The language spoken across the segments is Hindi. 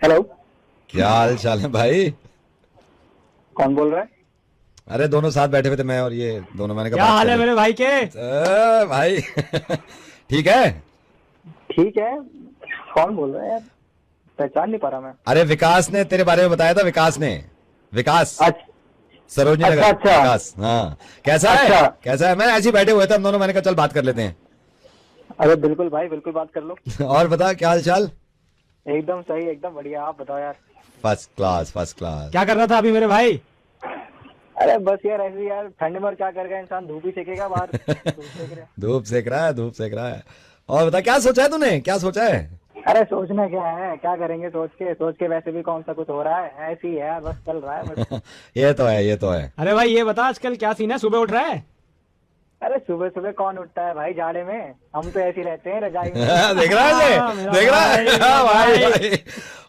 हेलो। क्या हाल चाल है भाई? कौन बोल रहा है? अरे दोनों साथ बैठे हुए थे, मैं और ये दोनों। मैंने कहा क्या बात हाल कर है ले। मेरे भाई के? भाई ठीक है। ठीक है। कौन बोल रहा है यार? पहचान नहीं पा रहा मैं। अरे विकास ने तेरे बारे में बताया था, विकास ने। विकास, अच्छा सरोजनी नगर। अच्छा अच्छा विकास, हाँ। कैसा है? अच्छा। कैसा है? मैं ऐसे ही बैठे हुए थे हम दोनों, मैंने कहा चल बात कर लेते हैं। अरे बिल्कुल भाई, बिल्कुल बात कर लो। और बता, क्या हाल चाल? एकदम सही, एकदम बढ़िया। आप बताओ यार। First class, first class. क्या कर रहा था अभी मेरे भाई? अरे बस यार, ऐसे ही यार, ठंड में और क्या करेगा इंसान, धूप ही सेकेगा बाहर। धूप सेक रहे हैं। धूप सेक रहा है, धूप सेक रहा है। और बता, क्या सोचा है तूने? क्या सोचा है? अरे सोचना क्या है, क्या करेंगे सोच के वैसे भी कौन सा कुछ हो रहा है, ऐसे ही है यार, बस चल रहा है बस। ये तो है, ये तो है। अरे भाई ये बता, आजकल क्या सीन है? सुबह उठ रहा है? अरे सुबह सुबह कौन उठता है भाई जाड़े में, हम तो ऐसे ही रहते हैं रजाई में। देख रहा है हाँ, ये? मेरा देख रहा है? भाई, हाँ, भाई मेरा भाई।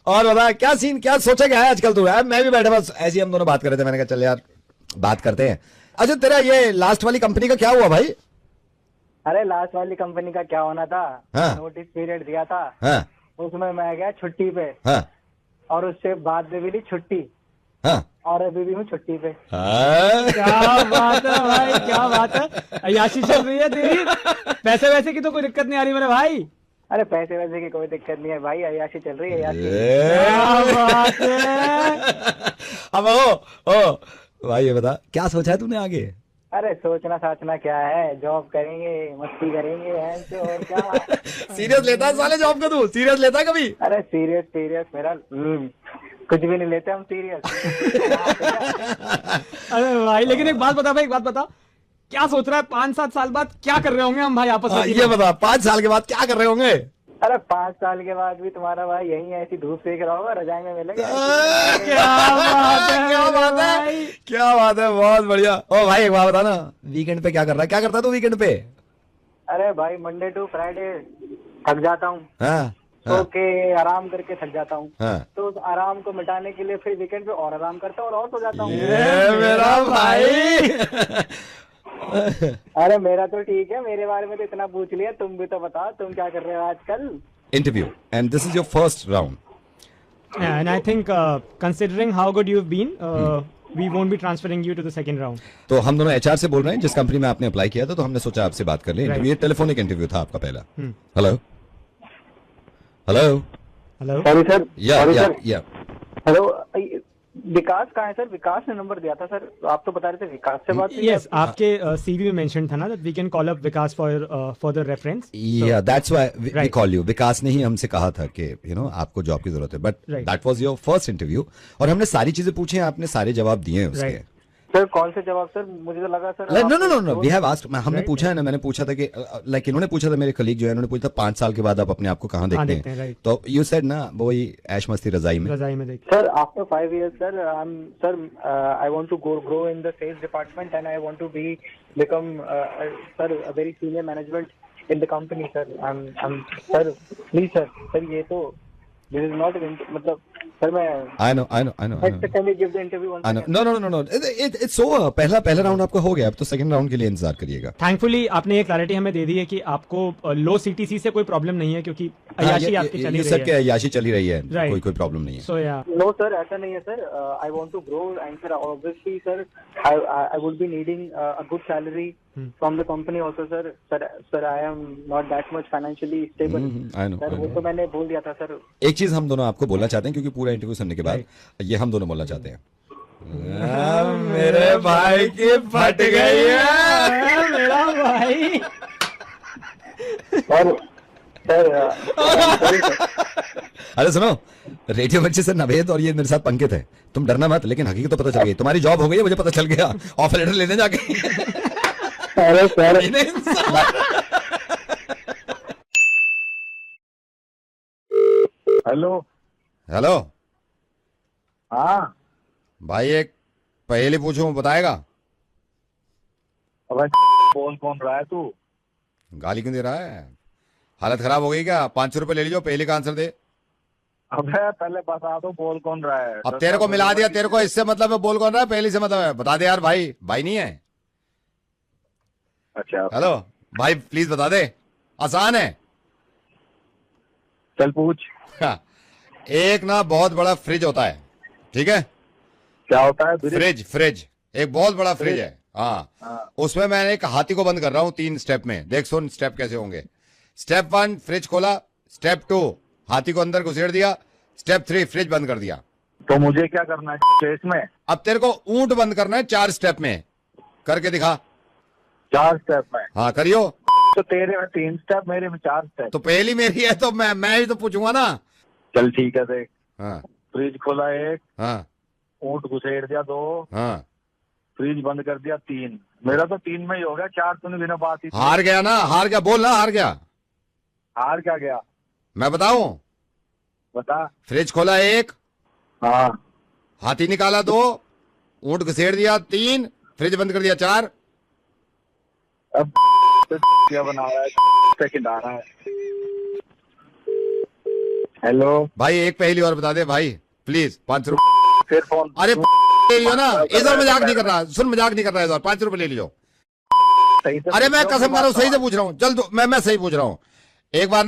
और बता, क्या सीन, क्या सोचा, क्या है आजकल तू? यार मैं भी बैठा, बस ऐसे ही हम दोनों बात कर रहे थे। मैंने कहा चल यार बात करते हैं। अच्छा, तेरा ये लास्ट वाली कंपनी का क्या हुआ भाई? अरे लास्ट वाली कंपनी का क्या होना था, हाँ। नोटिस पीरियड दिया था, हाँ उसमें मैं गया छुट्टी पे, हाँ और उससे बाद में भी ली छुट्टी, हाँ और अभी भी हूँ छुट्टी पे। हाँ। क्या बात है भाई, क्या बात है? अय्याशी चल रही है तेरी? पैसे वैसे की तो कोई दिक्कत नहीं आ रही मेरे भाई? अरे पैसे वैसे की कोई दिक्कत नहीं है भाई, अय्याशी चल रही है अय्याशी। क्या बात है? अब ओ भाई, ये बता, क्या सोचा है तूने आगे? अरे सोचना साचना क्या है, जॉब करेंगे, मस्ती करेंगे ऐसे, और क्या। सीरियस लेता है साले जॉब को? तू सीरियस लेता है कभी? अरे सीरियस सीरियस मेरा कुछ भी नहीं लेते हम सीरियस। अरे भाई लेकिन एक बात बता भाई, एक बात बता, क्या सोच रहा है? 5-7 साल बाद क्या कर रहे होंगे हम भाई आपस में? ये बता, 5 साल के बाद क्या कर रहे होंगे? अरे 5 साल के बाद भी तुम्हारा भाई यही ऐसी धूप सेक रहा होगा, रजाई में मिलेगा। क्या बात है, क्या बात है, भाई? क्या बात है, बहुत बढ़िया। ओ भाई एक बात बता ना, वीकेंड पे क्या कर रहा है? क्या करता है तू वीकेंड पे? अरे भाई मंडे टू फ्राइडे थक जाता हूँ, हाँ सो के आराम करके थक जाता हूँ, हाँ। तो उस आराम को मिटाने के लिए फिर वीकेंड पे और आराम करता हूँ और सो जाता हूँ। ये मेरा भाई। अरे मेरा तो ठीक है, मेरे बारे में तो इतना पूछ लिया, तुम भी तो बताओ, तुम क्या कर रहे हो आजकल? Interview, and this is your first round. Yeah, and I think considering how good you've been, we won't be transferring you to the second round. तो हम दोनों एचआर से बोल रहे हैं, जिस कंपनी में आपने अप्लाई किया था, तो हमने सोचा आपसे बात कर लें। Right. ये टेलीफोनिक इंटरव्यू था आपका पहला। Hello hello. Hello? Sorry sir, sorry sir. या हेलो, विकास कहाँ है सर? विकास ने नंबर दिया था सर, आप तो बता रहे थे विकास से बात हुई Yes, आपकी? आपके CV में मेंशन था ना that we can call up Vikas for further reference. या that's why we Right. Call you. Vikas ने ही हमसे कहा था कि आपको जॉब की जरूरत है, but Right. That was your first interview. और हमने सारी चीजें पूछी हैं, आपने सारे जवाब दिए हैं उसके। Right. सर कौन से जवाब सर? मुझे तो लगा sir no no no no, we have asked. हमने Right. पूछा है ना, मैंने पूछा था कि लाइक इन्होंने पूछा था, मेरे कलीग जो है उन्होंने पूछा था 5 साल के बाद आप अपने आप को कहाँ कहाँ देखते देखते हैं, हैं? right. तो यू सेड ना, वो वही ऐश मस्ती रजाई में। रजाई में देख। Sir after 5 years sir, sir I want to grow in the sales department and I want to become sir a very senior management in the company sir. I'm sir please sir ये तो this is not मतलब सर मैं I know I know I know can we give the interview once I know. again? No no no no, it's over. पहला राउंड आपका हो गया, अब तो सेकंड राउंड के लिए इंतजार करिएगा। थैंकफुली आपने ये क्लैरिटी हमें दे दी है कि आपको लो सीटीसी से कोई प्रॉब्लम नहीं है, क्योंकि अय्याशी आपकी चली ये रही सब क्या है। है, याशी चली रही है, Right. कोई प्रॉब्लम नहीं है। So yeah. No sir, ऐसा नहीं है sir, I want to grow and sir obviously sir I would be needing a good salary from the company also sir. Sir I am not that much financially stable. I know, sir I वो know. तो मैंने बोल दिया था सर। एक चीज हम दोनों आपको बोलना चाहते हैं, क्योंकि पूरा इंटरव्यू सुनने के बाद ये हम दोनों बोलना चाहते हैं। मेरे भाई की फट गई है। मेरा भाई। और सर sorry, sir. अरे सुनो, रेडियो बच्चे से नवेद और ये मेरे साथ पंकित है। तुम डरना मत, लेकिन हकीकत तो पता चल गई, तुम्हारी जॉब हो गई है, मुझे पता चल गया। ऑफर लेटर लेने जाके अरे सर इन्हें इंसान- हेलो। हेलो हाँ भाई, एक पहेली पूछूं, बताएगा? अबे बोल कौन रहा है तू? गाली क्यों दे रहा है? हालत खराब हो गई क्या? 500 रुपए ले लीजिए, पहले का आंसर दे। अबे पहले बता दो बोल कौन रहा है। अब तेरे को मिला दिया, तेरे को इससे मतलब है बोल कौन रहा है, पहले से मतलब है। बता दे यार भाई, भाई नहीं है। अच्छा हेलो भाई, प्लीज बता दे, आसान है। चल पूछ। हाँ, एक ना बहुत बड़ा फ्रिज होता है, ठीक है? क्या होता है? फ्रिज, फ्रिज एक बहुत बड़ा फ्रिज है। हाँ, हाँ। उसमें मैं एक हाथी को बंद कर रहा हूँ 3 स्टेप में। देख सुन स्टेप कैसे होंगे। स्टेप 1 फ्रिज खोला, स्टेप 2 हाथी को अंदर घुसेड़ दिया, स्टेप 3 फ्रिज बंद कर दिया। तो मुझे क्या करना है इसमें? अब तेरे को ऊंट बंद करना है 4 स्टेप में, करके दिखा। 4 स्टेप में? हाँ करियो। तो तेरे में 3 स्टेप, मेरे में 4 स्टेप। तो पहली मेरी है तो मैं ही तो पूछूंगा ना। चल ठीक है, देख। हाँ फ्रिज खोला 1, हाँ ऊंट घुसेड़ दिया 2, हाँ। फ्रिज बंद कर दिया 3। मेरा तो 3 में ही हो गया, 4 तूने बिना बात ही। हार गया ना, हार गया, बोल ना हार गया। हार क्या गया? मैं बताऊं? बता। फ्रिज खोला 1, हाँ। हाथी निकाला 2, ऊंट घुसेड़ दिया 3, फ्रिज बंद कर दिया 4। अब क्या बना रहा है? सेकंड आ रहा है। हेलो भाई एक पहली और बता दे भाई प्लीज, 5 रुपए। फिर फोन। अरे ले लियो ना, इस बार मजाक नहीं कर रहा, सुन मजाक नहीं कर रहा, इस बार 5 रुपए ले लियो। सही से अरे मैं पूछ रहा कसम हूँ, कर रहा हूँ, सही से पूछ रहा हूँ। चल तो मैं सही पूछ रहा हूँ। एक बार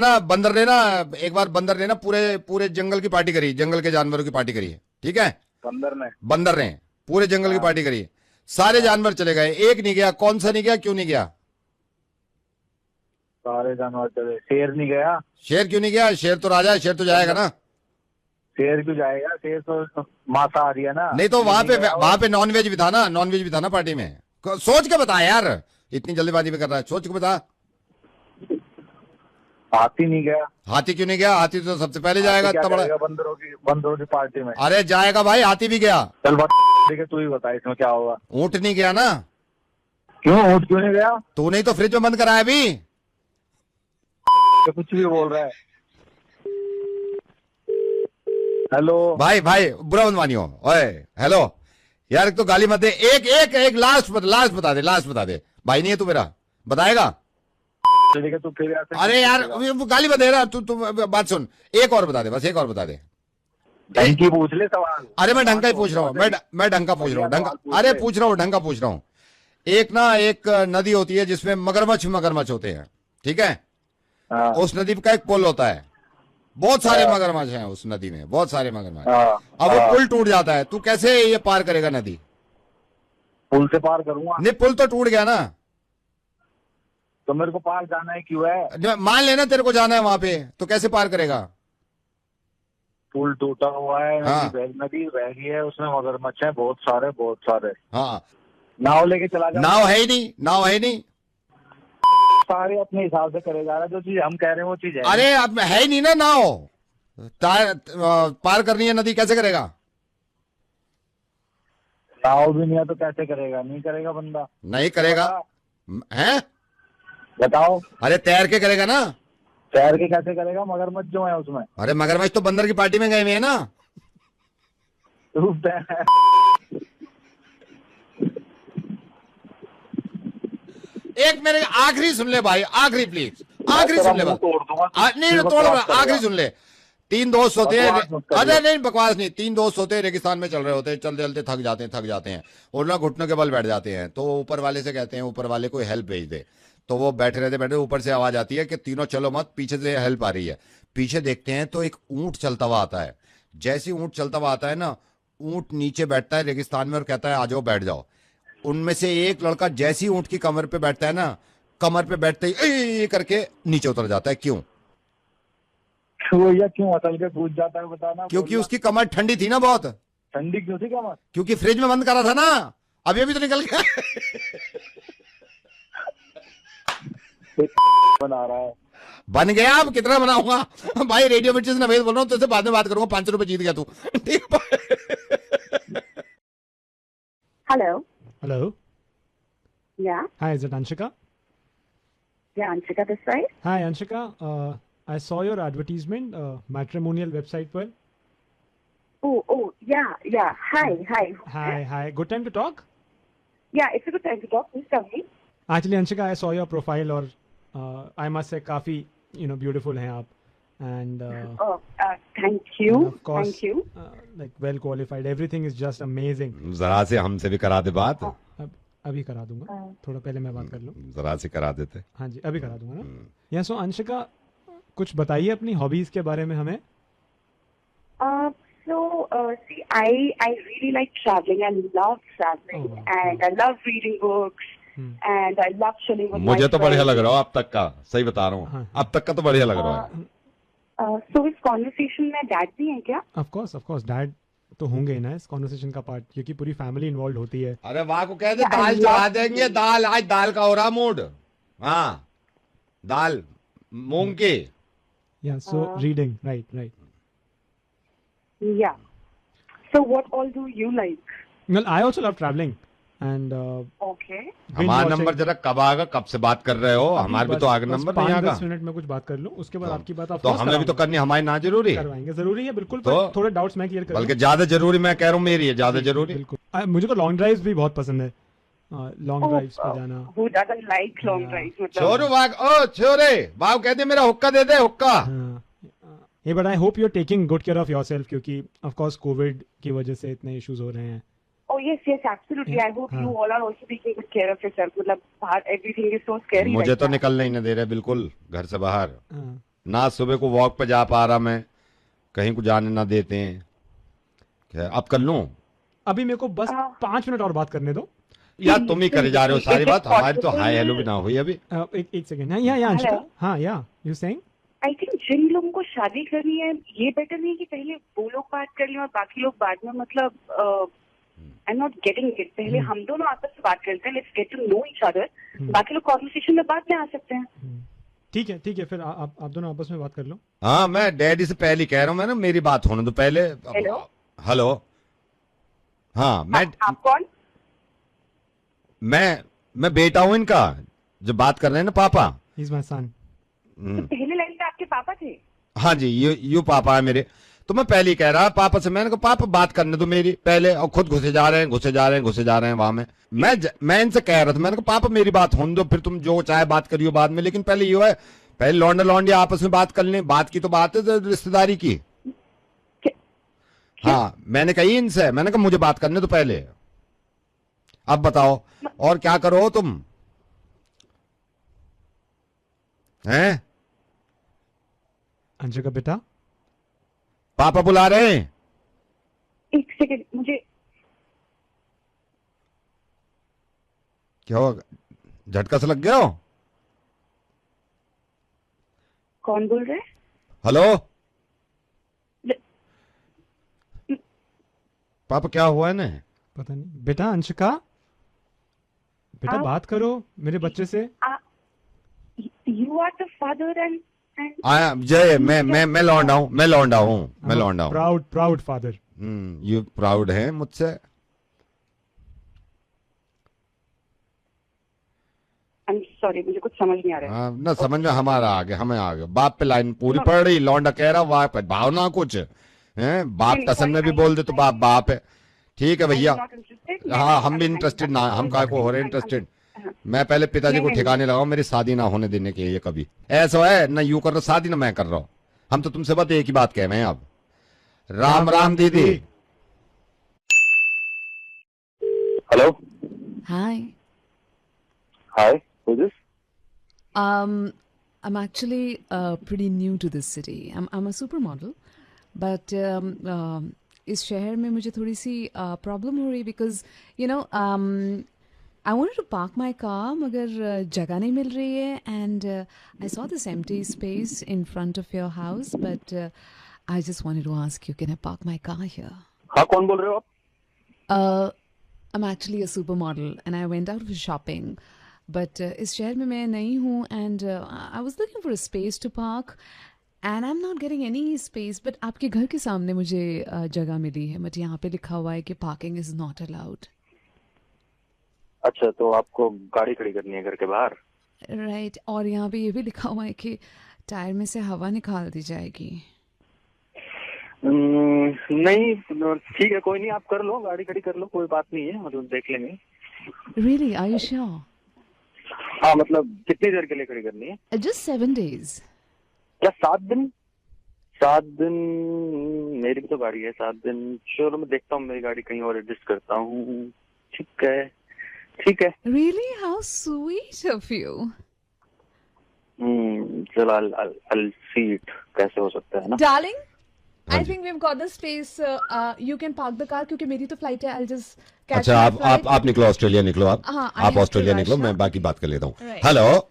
बंदर ने ना पूरे जंगल की पार्टी करी, जंगल के जानवरों की पार्टी करी है, ठीक है? बंदर ने पूरे जंगल की पार्टी करी, सारे जानवर चले गए, एक नहीं गया। कौन सा नहीं गया, क्यों नहीं गया? सारे जानवर चले, शेर नहीं गया। शेर क्यों नहीं गया? शेर तो राजा है, शेर तो जाएगा ना। शेर क्यों जाएगा? शेर तो मांसाहारी है ना। नहीं तो वहां पे नॉनवेज भी था ना, नॉनवेज भी था ना पार्टी में। सोच के बता यार, इतनी जल्दीबाजी में कर रहा है, सोच के बता। हाथी नहीं गया। हाथी क्यों नहीं गया? हाथी तो सबसे पहले जाएगा। क्या इतना बड़ा करेगा बंदरों की पार्टी में? अरे जाएगा भाई, हाथी भी गया। चल ठीक है, तू ही बता इसमें क्या होगा। ऊंट नहीं गया ना। क्यों ऊंट क्यों नहीं गया? तू नहीं तो फ्रिज में बंद कराया अभी। तो कुछ भी बोल रहा है। हेलो भाई बुरा मत मानियो। ओए हेलो यार, एक तो गाली मत दे। एक लास्ट बता दे। भाई नहीं है तू मेरा, बताएगा? तू फिर ऐसे। अरे यार वो गाली मत दे रहा तू बात सुन। एक और बता दे, बस एक और बता दे। ढंग की पूछ ले सवाल। अरे मैं ढंग का ही पूछ रहा हूँ, मैं ढंग का पूछ रहा हूँ, अरे पूछ रहा हूँ, ढंग का पूछ रहा हूँ। एक नदी होती है जिसमें मगरमच्छ होते हैं, ठीक है? हाँ। उस नदी का एक पुल होता है, बहुत सारे मगरमच्छ हैं उस नदी में, बहुत सारे मगरमच्छ। हाँ। अब वो पुल टूट जाता है, तू कैसे ये पार करेगा नदी? पुल से पार करूंगा। नहीं पुल तो टूट गया ना। तो मेरे को पार जाना है, क्यों है? मान लेना तेरे को जाना है वहां पे, तो कैसे पार करेगा? पुल टूटा हुआ है, हाँ। नदी बह गई है, उसमें मगरमच्छ है बहुत सारे। हाँ नाव लेके चला जा। नाव है ही नहीं। सारे अपने हिसाब से करे जा रहा है, जो चीज हम कह रहे हैं वो चीज है। अरे अब है ही नहीं ना नाव, पार करनी है नदी, कैसे करेगा? नाव भी नहीं है तो कैसे करेगा? नहीं करेगा बंदा। नहीं करेगा हैं? बताओ। अरे तैर के करेगा ना। तैर के कैसे करेगा? मगरमच्छ जो है उसमें। अरे मगरमच्छ तो बंदर की पार्टी में गए हुए हैं ना। एक मेरे आखिरी सुन ले भाई, आखिरी प्लीज, आखिरी सुन ले। तोड़ दूंगा। नहीं तोड़, आखिरी सुन ले। 3 दोस्त होते हैं। अरे नहीं बकवास नहीं, 3 दोस्त होते हैं, रेगिस्तान में चल रहे होते हैं, चलते चलते थक जाते हैं और ना घुटनों के बल बैठ जाते हैं। तो ऊपर वाले से कहते हैं, ऊपर वाले को हेल्प भेज दे। तो वो बैठे ऊपर से आवाज आती है कि तीनों चलो मत, पीछे से हेल्प आ रही है। पीछे देखते हैं तो एक ऊंट चलता हुआ आता है। जैसे ऊंट चलता हुआ आता है ना, ऊंट नीचे बैठता है रेगिस्तान में और कहता है आ जाओ बैठ जाओ। उनमें से एक लड़का जैसी ऊंट की कमर पे बैठता है ना, कमर पे बैठते ही करके नीचे उतर जाता है। क्यों? क्यों असल के पूछ जाता है, बताना। क्योंकि उसकी कमर ठंडी थी ना बहुत। ठंडी क्यों थी कमर? क्योंकि फ्रिज में बंद करा था ना, अभी तो निकल गया। बना रहा है। बन गया, अब कितना बनाऊंगा भाई? रेडियो मिर्ची से नवेद बोल रहा हूँ, तुझसे बाद में बात करूंगा। 5 रुपए जीत गया तू। Hello. Yeah. Hi, is it Anshika? Yeah, Anshika this side. Hi, Anshika. I saw your advertisement, matrimonial website पर. Oh, yeah. Hi. Good time to talk? Yeah, it's a good time to talk. Please tell me. Actually, Anshika, I saw your profile और I must say काफी beautiful हैं आप, and thank you. of course, Thank you. Like well qualified. Everything is just amazing. जरा से हमसे भी करा दे बात। अब अभी करा दूंगा, थोड़ा पहले मैं बात कर लूँ। जरा से करा देते। हाँ जी, अभी करा दूंगा ना। या सो अंशिका, कुछ बताइए अपनी हॉबीज के बारे में हमें। See, I really like traveling. I love traveling, and I love reading books, and I love chilling with my मुझे तो बढ़िया friends. लग रहा हो अब तक का, सही बता रहा हूँ, अब तक का तो बढ़िया लग रहा है। So इस कॉन्वर्सेशन में डैड भी है क्या? ऑफ कोर्स डैड तो होंगे ही ना इस कॉन्वर्सेशन का पार्ट, क्योंकि पूरी फैमिली इन्वॉल्व होती है। अरे वाह को कह दे दाल चढ़ा देंगे, दाल आज दाल का हो रहा मूड। हाँ दाल मूंग की। या so reading, right. Yeah. So what all do you like? Well, I also love traveling and Okay. हमारा नंबर जरा कब आएगा, कब से बात कर रहे हो? हमारे भी तो आगे नंबर नहीं आएगा। 5-10 मिनट में कुछ बात कर लूं, उसके बाद आपकी बात तो हमें भी तो करनी, हमारी ना जरूरी करवाएंगे, जरूरी है बिल्कुल, तो पर थोड़े डाउट्स मैं क्लियर करूंगा। बल्कि ज्यादा जरूरी मैं कह रहा हूँ, मेरी है ज्यादा जरूरी। बिल्कुल मुझे तो लॉन्ग ड्राइव्स भी बहुत पसंद है, लॉन्ग ड्राइव्स पे जाना। Who doesn't like long drives? मतलब छोरू बाग, ओ छोरे बाग कहते मेरा हुक्का दे दे, हुक्का। ये but I hope you are taking good care of yourself, क्योंकि ऑफ कोर्स कोविड की वजह से इतने इश्यूज हो रहे हैं। Oh yes, absolutely. I hope you all are also taking good care of yourself. मतलब बाहर everything is so scary. मुझे तो निकलने ही नहीं दे रहे बिल्कुल घर से बाहर, ना सुबह को वॉक पे जा पा रहा मैं, कहीं को जाने ना देते हैं। खैर अब कर लूं, अभी मेरे को बस 5 मिनट और बात करने दो। यार तुम ही करे जा रहे हो सारी बात, हमारी तो हाय हेलो भी ना हुई अभी। एक सेकंड। या अंशिका, हाँ या यू सेइंग? I think जिन लोगों को शादी करनी है, ये बेटर नहीं कि पहले वो लोग बात कर लें और बाकी लोग बाद में, मतलब I'm not getting it. पहले हम दोनों आपस में बात करते हैं, let's get to know each other. बाकी लोग कॉन्वर्सेशन में बाद में आ सकते हैं। ठीक है, फिर आप दोनों आपस में बात कर लो। हाँ मैं डैडी से पहले कह रहा हूँ, मैं ना मेरी बात होने दो पहले। हेलो हाँ आप कौन? मैं बेटा हूँ इनका, जो बात कर रहे हैं ना पापा। He's my son. तो पहले लाइन में आपके पापा थे? हाँ जी यू पापा है मेरे। तो मैं पहले ही कह रहा पापा से, मैंने कहा पापा बात करने दो मेरी पहले, और खुद घुसे जा रहे हैं वहां में। मैं इनसे कह रहा था, मैंने कहा पापा मेरी बात होने दो, फिर तुम जो चाहे बात करियो बाद में, लेकिन पहले ये है पहले लौंडिया आपस में बात कर लें। बात की तो बात है रिश्तेदारी की। हाँ मैंने कही इनसे, मैंने कहा मुझे बात करने दो पहले। अब बताओ और क्या करो तुम हैं? अंशिका बेटा, पापा बुला रहे हैं। एक सेकंड, मुझे क्या हुआ, झटका से लग गया हो? कौन बोल रहे हैं? हेलो पापा क्या हुआ है ना? पता नहीं बेटा। अंशिका बेटा बात करो मेरे बच्चे से। You are the father and जय मैं लौंडा हूँ। Proud father. यू प्राउड है मुझसे? I'm sorry, मुझे कुछ समझ नहीं आ रहा है। ना समझ में हमारा हमें आ गया। बाप पे लाइन पूरी पड़ रही, लौंडा कह रहा वाह पे भावना कुछ है, बाप टसन में भी बोल दे तो बाप है। ठीक है भैया, हाँ हम भी इंटरेस्टेड ना, हम काय को हो रहे इंटरेस्टेड। मैं पहले पिताजी को ठिकाने लगाऊं, मेरी शादी ना होने देने के ये कभी ऐसा है ना, यू कर रहा शादी ना मैं कर रहा हूँ। हम तो तुमसे बात एक ही बात कह रहे हैं। अब राम दीदी। Hello Hi. who's this? I'm actually pretty new to this city. I'm a supermodel, but इस शहर में मुझे थोड़ी सी प्रॉब्लम हो रही, because you know I wanted to park my car मगर जगह नहीं मिल रही है, and I saw this empty space in front of your house, but I just wanted to ask you, can I park my car here? हाँ कौन बोल रहे हो आप? I'm actually a supermodel and I went out for shopping, but इस शहर में मैं नई हूँ, and I was looking for a space to park and I'm not getting any space, but आपके घर के सामने मुझे जगह मिली है, बट यहाँ पे लिखा हुआ है कि parking is not allowed. अच्छा तो आपको गाड़ी खड़ी करनी है घर के बाहर? राइट, और यहाँ पे ये भी लिखा हुआ है कि टायर में से हवा निकाल दी जाएगी। नहीं ठीक है, कोई नहीं, आप कर लो, गाड़ी खड़ी कर लो, कोई बात नहीं है, मतलब देख लेंगे। Really? Are you sure? हाँ मतलब कितनी देर के लिए खड़ी करनी है? Just 7 days. क्या 7 दिन? 7 दिन मेरी भी तो गाड़ी है, 7 दिन चलो मैं देखता हूँ, मेरी गाड़ी कहीं और एडजस्ट करता हूँ। ठीक है। Really? How sweet of you. चलो I'll see it, कैसे हो सकता है ना? Darling, I think we've got the space. You can park the car क्योंकि मेरी तो फ्लाइट है. I'll just catch अच्छा, my आप flight. आप निकलो, ऑस्ट्रेलिया निकलो, आप हाँ, I आप have to ऑस्ट्रेलिया rush, निकलो, मैं हाँ. बाकी बात कर लेता हूँ. Right. हेलो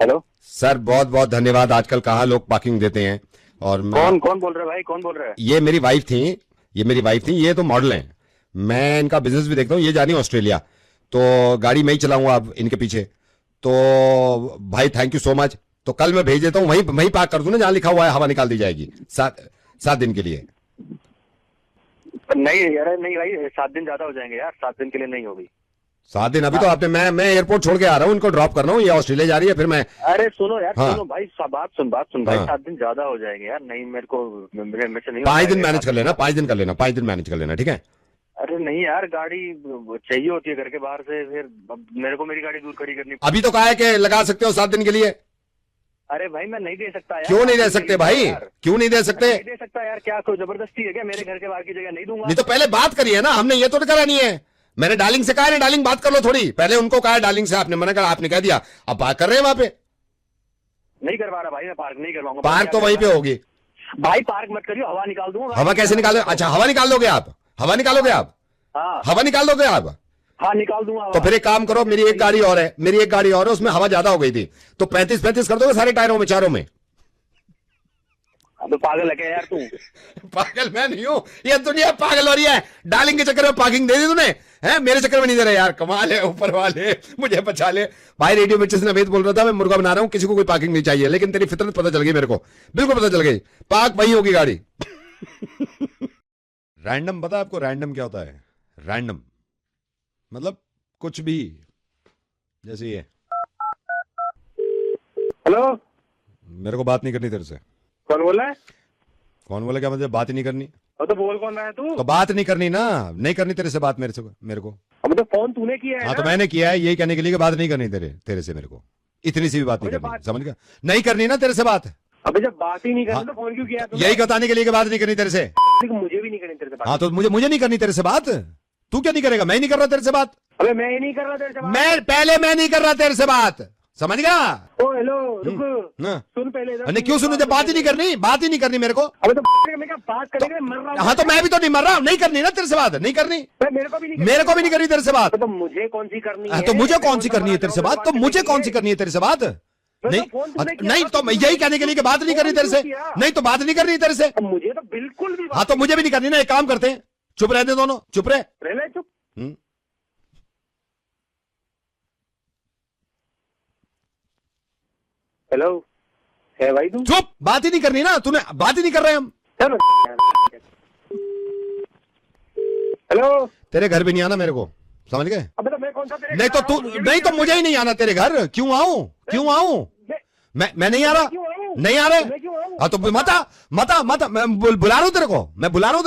हेलो, सर, बहुत बहुत धन्यवाद. आजकल कहाँ लोग पार्किंग देते हैं. और कौन बोल रहा है भाई, कौन बोल रहा है? ये मेरी वाइफ थी, ये तो मॉडल हैं. मैं इनका बिजनेस भी देखता हूँ. ये जानी ऑस्ट्रेलिया, तो गाड़ी मैं ही चलाऊंगा अब इनके पीछे. तो भाई थैंक यू सो मच. तो कल मैं भेज देता हूँ, वहीं पार्क कर दूं ना जहां लिखा हुआ है, हवा निकाल दी जाएगी 7 दिन के लिए. नहीं यार, नहीं भाई, 7 दिन ज्यादा हो जाएंगे यार, 7 दिन के लिए नहीं होगी. 7 दिन अभी तो आपने, मैं एयरपोर्ट छोड़ के आ रहा हूँ, इनको ड्रॉप कर रहा हूँ, ये ऑस्ट्रेलिया जा रही है, फिर मैं. अरे सुनो यार, हाँ. सुनो भाई, बात सुन भाई, हाँ. 7 दिन ज्यादा हो जाएंगे यार. नहीं, मेरे से नहीं. 5 दिन मैनेज कर लेना, 5 दिन कर लेना, 5 दिन मैनेज कर लेना, ठीक है. अरे नहीं यार, गाड़ी चाहिए होती है घर के बाहर से, फिर मेरे को मेरी गाड़ी दूर खड़ी करनी. अभी तो कहा है कि लगा सकते हो 7 दिन के लिए. अरे भाई मैं नहीं दे सकता यार. क्यों नहीं दे सकते भाई, क्यों नहीं दे सकते? नहीं दे सकता यार, क्या कोई जबरदस्ती है क्या? मेरे घर के बाहर की जगह नहीं दूंगा. नहीं तो पहले बात करी है ना हमने, ये तो करानी है. मैंने डार्लिंग से कहा है, डार्लिंग बात कर लो थोड़ी. पहले उनको कहा है डार्लिंग से, आपने मना करा, आपने कह दिया, अब बात कर रहे हैं वहां पे. नहीं करवा रहा भाई, मैं पार्क नहीं करवाऊंगा. पार्क तो वहीं पे होगी भाई. पार्क मत करियो, हवा निकाल दूंगा. हवा कैसे निकालो? अच्छा, हवा निकाल दोगे आप? हवा निकालोगे आप? हाँ, हवा निकाल दोगे आप? हाँ निकाल दूंगा. तो फिर एक काम करो, मेरी एक गाड़ी और है, उसमें हवा ज्यादा हो गई थी, तो 35 कर दोगे सारे टायरों में, चारों में. तो पागल है क्या यार तू? पागल मैं नहीं हूं, ये दुनिया पागल हो रही है. डार्लिंग के चक्कर में पार्किंग दे दी तूने, है? मेरे चक्कर में नहीं दे रहा यार. कमाल है, ऊपर वाले मुझे बचा ले. भाई रेडियो में जिसने वेद बोल रहा था, मैं मुर्गा बना रहा हूं, किसी को कोई पार्किंग नहीं चाहिए, लेकिन तेरी फितरत पता चल गई मेरे को, बिल्कुल पता चल गई. पार्क वही होगी गाड़ी. रैंडम पता है आपको? रैंडम क्या होता है? रैंडम मतलब कुछ भी, जैसे ये. हेलो, मेरे को बात नहीं करनी तेरे से. कौन बोल रहा है? कौन बोला? क्या मतलब बात ही नहीं करनी? तो बोल कौन रहा है तू? तो बात नहीं करनी ना, नहीं करनी तेरे से बात मेरे को. अब तो फोन तूने किया है. हाँ, तो मैंने किया है यही कहने के लिए कि बात नहीं करनी तेरे से मेरे को. इतनी सी भी बात नहीं करनी, समझ गया? नहीं करनी ना तेरे से बात. अबे जब बात ही नहीं करनी तो फोन क्यों किया तूने? यही बताने के लिए कि बात नहीं करनी तेरे से. मुझे भी नहीं करनी तेरे से बात. हाँ, तो मुझे नहीं करनी तेरे से बात. तू क्या नहीं करेगा? मैं नहीं कर रहा तेरे से बात. अबे मैं ही नहीं कर रहा तेरे से बात. मैं नहीं कर रहा तेरे से बात, समझ गया? ओ हेलो, रुक, हाँ. सुन पहले इधर. नहीं, क्यों सुनू? जब बात ही नहीं करनी मेरे को. अबे तो मैं क्या बात करेंगे? मर रहा हूं. हाँ, तो मैं भी तो नहीं मर रहा हूँ. नहीं करनी ना तेरे से बात, नहीं करनी. मेरे को भी नहीं करनी तेरे से बात. तो मुझे कौन सी करनी है? तो मुझे कौन सी करनी है तेरे से बात? तो मुझे कौन सी करनी है तेरे से बात? नहीं तो मैं यही कहने के लिए कि बात नहीं करनी तेरे से. नहीं तो बात नहीं करनी तेरे से. मुझे तो बिल्कुल भी. हाँ, तो मुझे भी नहीं करनी ना. एक काम करते हैं, चुप रहते दोनों, चुप रहे. चुप. हेलो, है भाई तुम? चुप. बात ही नहीं करनी ना, तूने बात ही नहीं कर रहे हम. हेलो, तेरे घर भी नहीं आना मेरे को, समझ गए? अबे तो मैं कौन सा तेरे नहीं तो मुझे ही नहीं आना तेरे घर. क्यों आऊं? मैं नहीं आ रहा. नहीं आ रहे. हाँ, तो मता मैं बुला रहा हूँ तेरे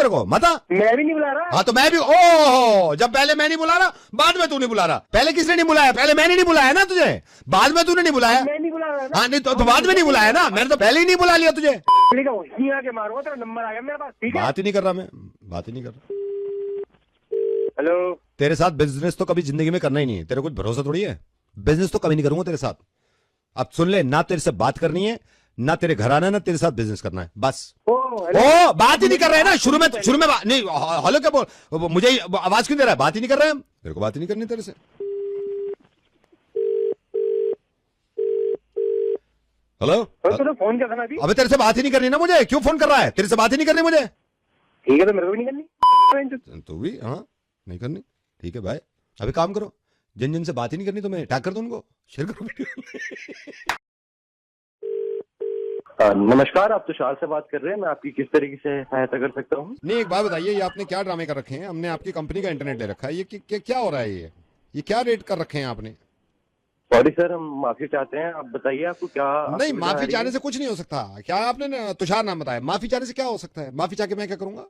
को, मता. मैं भी नहीं बुला रहा. हाँ, तो मैं भी. ओह, जब पहले मैं नहीं बुला रहा, बाद में तू नहीं बुला रहा. पहले किसने नहीं बुलाया? पहले मैंने नहीं बुलाया ना तुझे, बाद में तूने नहीं बुलाया. मैं नहीं बुला रहा. हाँ, नहीं तो बाद में नहीं बुलाया ना, मैंने तो पहले ही नहीं बुला लिया तुझे. आके मारूंगा, तेरा नंबर आ गया मेरे पास. ठीक है, बात ही नहीं कर रहा मैं, बात ही नहीं कर रहा. हेलो, तेरे साथ बिजनेस तो कभी जिंदगी में करना ही नहीं है. तेरे कुछ भरोसा थोड़ी है. बिजनेस तो कभी नहीं करूंगा तेरे साथ. अब सुन ले, ना तेरे से बात करनी है, ना तेरे घर आना है, ना तेरे साथ बिजनेस करना है, बस. ओ बात ही नहीं कर रहे हैं ना. शुरू में नहीं. हेलो क्या बोल, मुझे आवाज क्यों दे रहा है? बात ही नहीं कर रहे हैं हम. तेरे को बात ही नहीं करनी तेरे से. हेलो, तो फोन क्या था अभी? अबे तेरे से बात ही नहीं करनी ना मुझे. क्यों फोन कर रहा है? तेरे से बात ही नहीं करनी मुझे. ठीक है, तो मेरे को भी नहीं करनी. तू भी? हाँ, नहीं करनी. ठीक है भाई, अभी काम करो. जिन से बात ही नहीं करनी तो मैं टैग कर दूं उनको, शेयर करो वीडियो. नमस्कार, आप तुषार से बात कर रहे हैं. मैं आपकी किस तरीके से सहायता कर सकता हूँ? नहीं, एक बात बताइए, ये आपने क्या ड्रामे कर रखे हैं? हमने आपकी कंपनी का इंटरनेट ले रखा है, ये क्या हो रहा है? ये क्या रेट कर रखे हैं आपने? सॉरी सर, हम माफी चाहते हैं. आप बताइए आपको क्या? नहीं, माफी चाहने से कुछ नहीं हो सकता. क्या आपने तुषार नाम बताया? माफी चाहने से क्या हो सकता है? माफी चाह के मैं क्या करूंगा?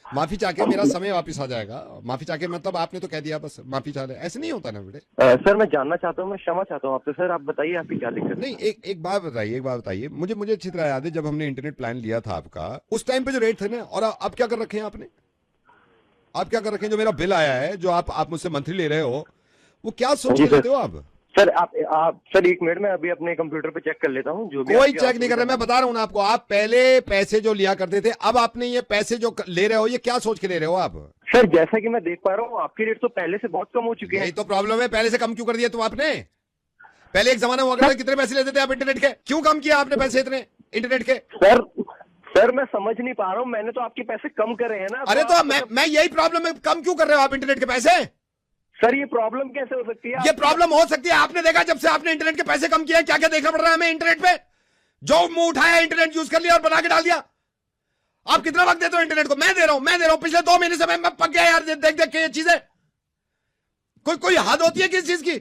माफी चाह के मेरा समय वापस आ जाएगा. माफी चाह के मतलब आपने तो कह दिया बस माफी चाह ले, ऐसे नहीं होता ना बेटे. सर मैं जानना चाहता हूँ, मैं क्षमा चाहता हूँ आपसे. सर आप बताइए आपकी क्या दिक्कत? नहीं, एक बात बताइए. मुझे अच्छी तरह याद है, जब हमने इंटरनेट प्लान लिया था आपका, उस टाइम पे जो रेट थे ना, और अब क्या कर रखे हैं आपने? आप क्या कर रखे हैं? जो मेरा बिल आया है, जो आप मुझसे मंथली ले रहे हो, वो क्या सोच के लेते हो आप? सर आप सर 1 मिनट में अभी अपने कंप्यूटर पे चेक कर लेता हूँ जो भी कोई आपकी चेक नहीं कर रहा, मैं बता रहा हूँ ना आपको। आप पहले पैसे जो लिया करते थे, अब आपने ये पैसे जो ले रहे हो, ये क्या सोच के ले रहे हो आप? सर जैसा कि मैं देख पा रहा हूँ आपके रेट तो पहले से बहुत कम हो चुके हैं। यही तो प्रॉब्लम है, पहले से कम क्यों कर दिया तुम आपने? पहले एक जमाना हुआ करता था, कितने पैसे लेते थे आप इंटरनेट के? क्यों कम किया आपने पैसे इतने इंटरनेट के? सर मैं समझ नहीं पा रहा हूँ, मैंने तो आपके पैसे कम करे हैं ना। अरे तो मैं यही प्रॉब्लम है, कम क्यों कर रहे हो आप इंटरनेट के पैसे? सर ये प्रॉब्लम कैसे हो सकती है? ये प्रॉब्लम हो सकती है, आपने देखा जब से आपने इंटरनेट के पैसे कम किए, क्या क्या देखना पड़ रहा है हमें इंटरनेट पे? जो मुंह उठाया इंटरनेट यूज कर लिया और बना के डाल दिया। आप कितना वक्त देते हो इंटरनेट को? मैं दे रहा हूं पिछले 2 महीने से मैं पक गया यार, देख देख के ये चीजें। कोई हद होती है किस चीज की?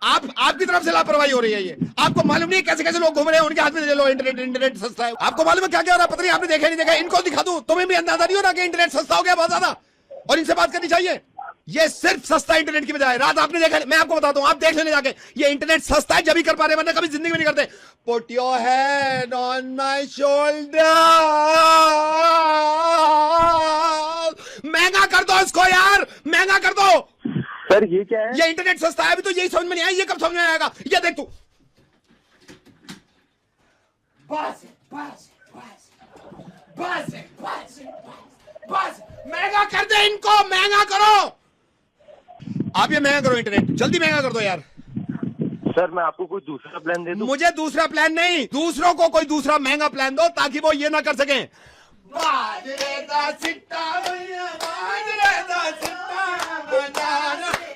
आपकी तरफ से लापरवाही हो रही है ये। आपको मालूम नहीं कैसे कैसे लोग घूम रहे हैं, उनके हाथ में ले लो इंटरनेट सस्ता है। आपको मालूम है क्या क्या हो रहा है? पता नहीं, आपने देखा नहीं देखा? इनको दिखा दूं, तुम्हें भी अंदाजा नहीं हो रहा कि इंटरनेट सस्ता हो गया बहुत ज्यादा, और इनसे बात करनी चाहिए। ये सिर्फ सस्ता इंटरनेट की बजाय, रात आपने देखा, मैं आपको बताता हूं, आप देख लेने जाके, ये इंटरनेट सस्ता है जब ही कर पा रहे, वरना कभी जिंदगी में नहीं करते। Put your hand on my shoulder, महंगा कर दो इसको यार, महंगा कर दो। सर ये क्या है? ये इंटरनेट सस्ता है, अभी तो यही समझ में नहीं आया, ये कब समझ में आएगा? ये देख तू। बस महंगा कर दे इनको, महंगा करो। आप ये महंगा करो इंटरनेट, जल्दी महंगा कर दो यार। सर मैं आपको कोई दूसरा प्लान दे दूं? मुझे दूसरा प्लान नहीं, दूसरों को कोई दूसरा महंगा प्लान दो ताकि वो ये ना कर सकें।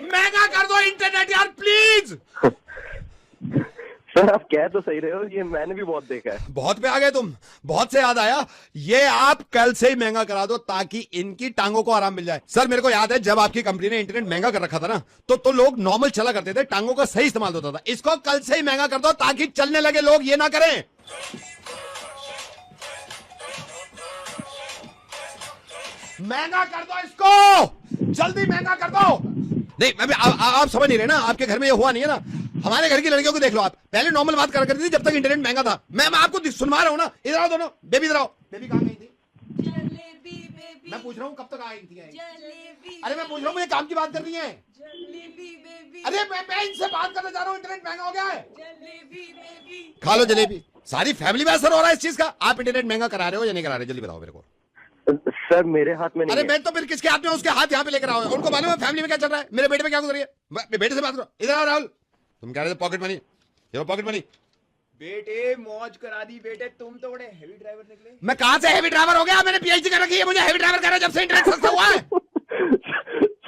महंगा कर दो इंटरनेट यार प्लीज। सर आप कह तो सही रहे हो, ये मैंने भी बहुत देखा है। बहुत पे आ गए तुम, बहुत से याद आया। ये आप कल से ही महंगा करा दो ताकि इनकी टांगों को आराम मिल जाए। सर मेरे को याद है जब आपकी कंपनी ने इंटरनेट महंगा कर रखा था ना, तो लोग नॉर्मल चला करते थे, टांगों का सही इस्तेमाल होता था। इसको कल से ही महंगा कर दो ताकि चलने लगे लोग ये ना करें। महंगा कर दो इसको, जल्दी महंगा कर दो। नहीं अभी आप समझ नहीं रहे ना, आपके घर में ये हुआ नहीं है ना। हमारे घर की लड़कियों को देख लो आप, पहले नॉर्मल बात करा करती थी जब तक इंटरनेट महंगा था। मैं आपको सुनवा रहा हूं ना, इधर आओ दोनों, बेबी इधर आओ। बेबी कहां गई थी? मैं पूछ रहा हूं कब तक आई थी? अरे मैं पूछ रहा हूं, मुझे काम की बात कर रही है। अरे मैं इनसे बात करने जा रहा हूँ, इंटरनेट महंगा हो गया है। खा लो जलेबी। सारी फैमिली में असर हो रहा है इस चीज का। आप इंटरनेट महंगा करा रहे हो या नहीं करा रहे, जल्दी बताओ मेरे को। सर मेरे हाथ में नहीं अरे है। मैं तो फिर किसके हाथ में, उसके हाथ यहाँ पे लेकर आओ। उनको मालूम है फैमिली में क्या चल रहा है, मेरे बेटे में क्या गुजर रही है। बेटे से बात करो, इधर आओ राहुल। तुम कह रहे थे पॉकेट मनी, ये पॉकेट मनी। बेटे मौज करा दी बेटे, तुम तो बड़े हेवी ड्राइवर निकले। मैं कहां से हेवी ड्राइवर हो गया? मैंने पीएचडी कर रखी है, मुझे हेवी ड्राइवर कर रहा है जब से इंटरनेट सस्ता हुआ है।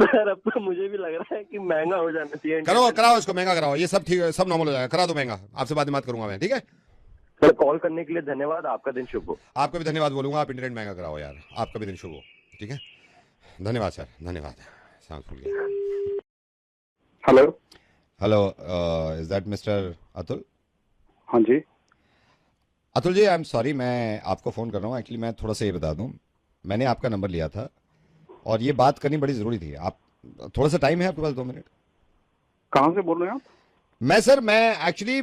सर अब तो मुझे भी लग रहा है कि महंगा हो जाना चाहिए। कराओ इसको महंगा कराओ, ये सब ठीक है, सब नॉर्मल हो जाएगा। करा दो महंगा, आपसे बात करूंगा मैं, ठीक है? सर कॉल करने के लिए धन्यवाद, आपका दिन शुभ हो। आपका भी धन्यवाद बोलूंगा, आप इंटरनेट महंगा कराओ यार, आपका भी दिन शुभ हो, ठीक है? धन्यवाद सर, धन्यवाद। सांस फूल गया। Hello, is that mister Atul? हाँ जी। अतुल जी, आई एम सॉरी, मैं आपको फ़ोन कर रहा हूँ। एक्चुअली मैं थोड़ा सा ये बता दूँ, मैंने आपका नंबर लिया था और ये बात करनी बड़ी ज़रूरी थी। आप थोड़ा सा टाइम है आपके पास? 2 मिनट। कहाँ से बोल रहे हैं आप? मैं एक्चुअली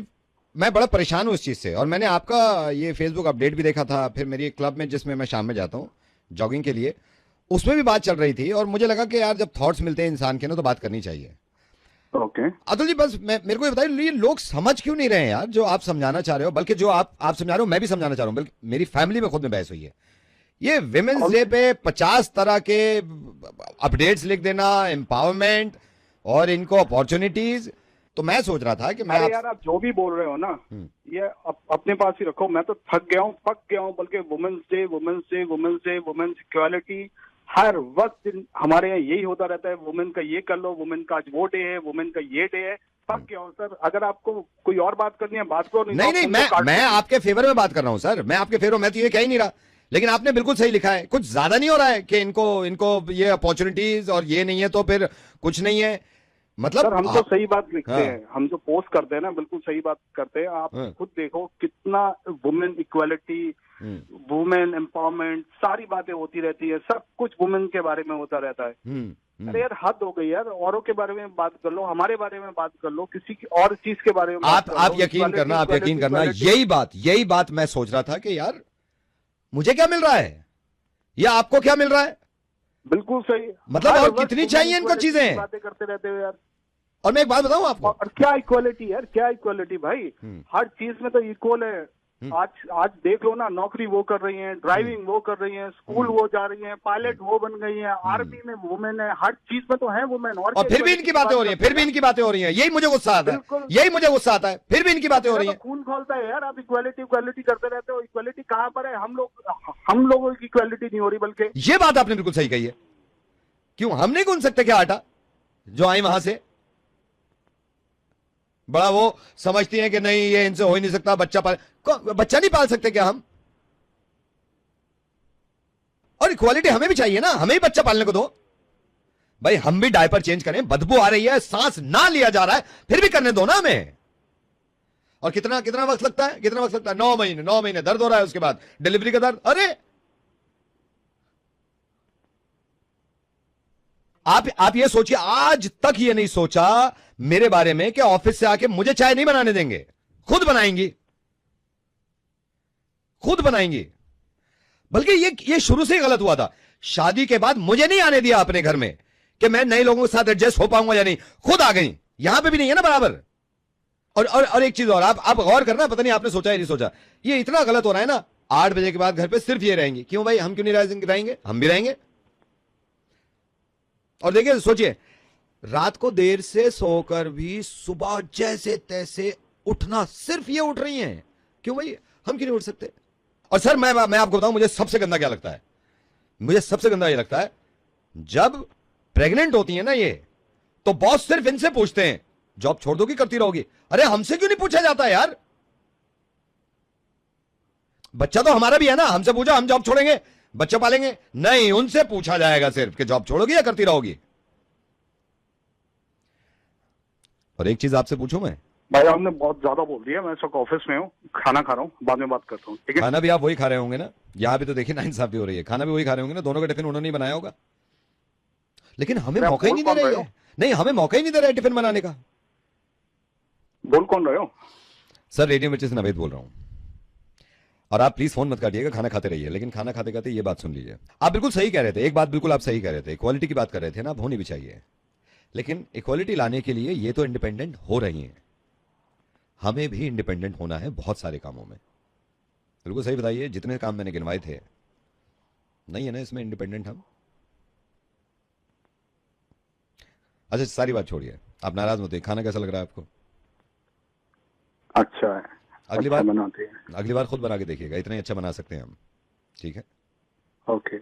मैं बड़ा परेशान हूँ इस चीज़ से, और मैंने आपका ये फेसबुक अपडेट भी देखा था, फिर मेरी एक क्लब में जिसमें मैं शाम में जाता हूँ जॉगिंग के लिए, उसमें भी बात चल रही थी, और मुझे लगा कि यार जब थॉट्स मिलते हैं इंसान के ना तो बात करनी चाहिए। ओके अतुल जी, बस मेरे को ये बताइए, ये लोग समझ क्यों नहीं रहे हैं यार जो आप समझाना चाह रहे हो, बल्कि जो आप समझा रहे हो मैं भी समझाना चाह रहा हूँ, बल्कि मेरी फैमिली में खुद में बहस हुई है। ये विमेंस डे पे 50 तरह के अपडेट्स लिख देना, एम्पावरमेंट और इनको अपॉर्चुनिटीज, तो मैं सोच रहा था कि मैं यार आप जो भी बोल रहे हो ना, ये अपने पास ही रखो। मैं तो थक गया हूँ, बल्कि वुमेन्स इक्वालिटी हर वक्त हमारे यहाँ यही होता रहता है। वुमेन का ये कर लो, वुमेन का आज वो डे है, वुमेन का ये डे है। थक गया हूँ सर, अगर आपको कोई और बात करनी है बात करो। नहीं, मैं आपके फेवर में बात कर रहा हूँ सर, मैं आपके फेवर में, मैं तो ये कह ही नहीं रहा, लेकिन आपने बिल्कुल सही लिखा है। कुछ ज्यादा नहीं हो रहा है कि इनको ये अपॉर्चुनिटीज और ये नहीं है तो फिर कुछ नहीं है, मतलब सर हम तो सही बात लिखते हैं, हम जो पोस्ट करते हैं ना बिल्कुल सही बात करते हैं। आप खुद देखो कितना वुमेन इक्वालिटी, वुमेन एम्पावरमेंट, सारी बातें होती रहती है, सब कुछ वुमेन के बारे में होता रहता है। अरे यार हद हो गई यार, औरों के बारे में बात कर लो, हमारे बारे में बात कर लो, किसी की और चीज के बारे में आप यकीन करना, यही बात मैं सोच रहा था कि यार मुझे क्या मिल रहा है या आपको क्या मिल रहा है। बिल्कुल सही, मतलब और कितनी चाहिए इनको चीजें, बातें करते रहते हो यार। और मैं एक बात बताऊं आपको, और क्या इक्वालिटी यार, क्या इक्वालिटी भाई, हर चीज में तो इक्वल है। आज देख लो ना, नौकरी वो कर रही हैं, ड्राइविंग वो कर रही हैं, स्कूल वो जा रही हैं, पायलट वो बन गई हैं, आर्मी में वुमेन है, हर चीज में तो है वुमेन। और फिर भी इनकी बातें हो रही हैं, फिर भी इनकी बातें हो रही हैं, यही मुझे गुस्सा आता है, यही मुझे गुस्सा आता है, फिर भी इनकी बातें हो रही हैं। खून खोलता है यार, आप इक्वालिटी इक्वालिटी करते रहते हो। इक्वालिटी कहाँ पर है? हम लोगों की इक्वालिटी नहीं हो रही, बल्कि ये बात आपने बिल्कुल सही कही है। क्यों हम नहीं गूंथ सकते क्या आटा जो आई वहां से? बड़ा वो समझती हैं कि नहीं ये इनसे हो ही नहीं सकता, बच्चा नहीं पाल सकते क्या हम? और इक्वालिटी हमें भी चाहिए ना, हमें भी बच्चा पालने को दो भाई। हम भी डायपर चेंज करें, बदबू आ रही है, सांस ना लिया जा रहा है, फिर भी करने दो ना हमें। और कितना कितना वक्त लगता है, कितना वक्त लगता है? 9 महीने दर्द हो रहा है, उसके बाद डिलीवरी का दर्द। अरे आप ये सोचिए, आज तक ये नहीं सोचा मेरे बारे में कि ऑफिस से आके मुझे चाय नहीं बनाने देंगे, खुद बनाएंगी, खुद बनाएंगी। बल्कि ये शुरू से ही गलत हुआ था। शादी के बाद मुझे नहीं आने दिया अपने घर में कि मैं नए लोगों के साथ एडजस्ट हो पाऊंगा या नहीं, खुद आ गई। यहां पे भी नहीं है ना बराबर। और एक चीज और, आप गौर करना, पता नहीं आपने सोचा या नहीं सोचा, ये इतना गलत हो रहा है ना। 8 बजे के बाद घर पे सिर्फ ये रहेंगी। क्यों भाई, हम क्यों नहीं रहेंगे? हम भी रहेंगे। और देखिए, सोचिए, रात को देर से सोकर भी सुबह जैसे तैसे उठना, सिर्फ ये उठ रही हैं। क्यों भाई, हम क्यों नहीं उठ सकते? और सर मैं आपको बताऊं, मुझे सबसे गंदा क्या लगता है? मुझे सबसे गंदा ये लगता है, जब प्रेग्नेंट होती है ना ये, तो बॉस सिर्फ इनसे पूछते हैं जॉब छोड़ दोगी, करती रहोगी। अरे हमसे क्यों नहीं पूछा जाता यार? बच्चा तो हमारा भी है ना, हमसे पूछा हम जॉब छोड़ेंगे, बच्चा पालेंगे? नहीं, उनसे पूछा जाएगा सिर्फ कि जॉब छोड़ोगी या करती रहोगी। और एक चीज आपसे पूछूं मैं भाई, आपने बहुत ज्यादा बोल दिया। मैं इस वक्त ऑफिस में हूँ, खाना खा रहा हूँ, बाद में बात करता हूँ, ठीक है? खाना भी आप वही खा रहे होंगे ना? यहां भी तो देखिए नाइंसाफी हो रही है, खाना भी वही खा रहे होंगे ना, दोनों का टिफिन उन्होंने ही बनाया होगा। लेकिन हमें मौका ही नहीं दे रहे हैं। नहीं, हमें मौका ही नहीं दे रहा है टिफिन बनाने का। बोल कौन रहे हो? सर, रेडियो मिर्ची से नवेद बोल रहा हूं। और आप प्लीज फोन मत काटिएगा, खाना खाते रहिए। लेकिन खाना खाते खाते ये बात सुन लीजिए, आप बिल्कुल सही कह रहे थे, एक बात बिल्कुल आप सही कह रहे थे, इक्वालिटी की बात कर रहे थे ना, आप होनी भी चाहिए। लेकिन इक्वालिटी लाने के लिए ये तो इंडिपेंडेंट हो रही हैं, हमें भी इंडिपेंडेंट होना है बहुत सारे कामों में। बिल्कुल सही बताइए, जितने काम मैंने गिनवाए थे, नहीं है ना इसमें इंडिपेंडेंट हम? अच्छा, सारी बात छोड़िए, आप नाराज मत होइए। खाना कैसा लग रहा है आपको? अच्छा है, अगली अच्छा बार बनाते हैं। अगली बार खुद बना के देखिएगा, इतना ही अच्छा बना सकते हैं हम, ठीक है? ओके।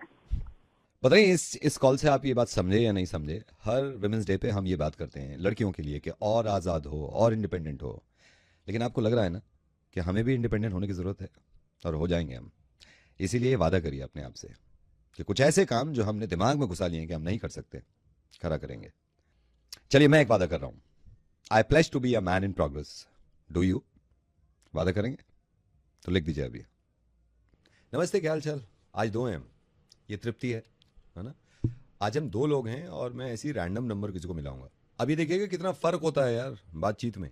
पता नहीं इस कॉल से आप ये बात समझे या नहीं समझे, हर विमेंस डे पे हम ये बात करते हैं लड़कियों के लिए कि और आज़ाद हो और इंडिपेंडेंट हो। लेकिन आपको लग रहा है ना कि हमें भी इंडिपेंडेंट होने की ज़रूरत है, और हो जाएंगे हम। इसीलिए वादा करिए अपने आप से कि कुछ ऐसे काम जो हमने दिमाग में घुसा लिए हैं कि हम नहीं कर सकते, खरा करेंगे। चलिए, मैं एक वादा कर रहा हूँ, I pledge to be a man in progress. Do you? वादा करेंगे? तो लिख दीजिए अभी। नमस्ते, क्या हाल चाल? आज 2 हैं हम, ये तृप्ति है ना? आज हम 2 लोग हैं और मैं ऐसी रैंडम नंबर किसी को मिलाऊंगा। अभी देखिएगा कितना फर्क होता है यार बातचीत में।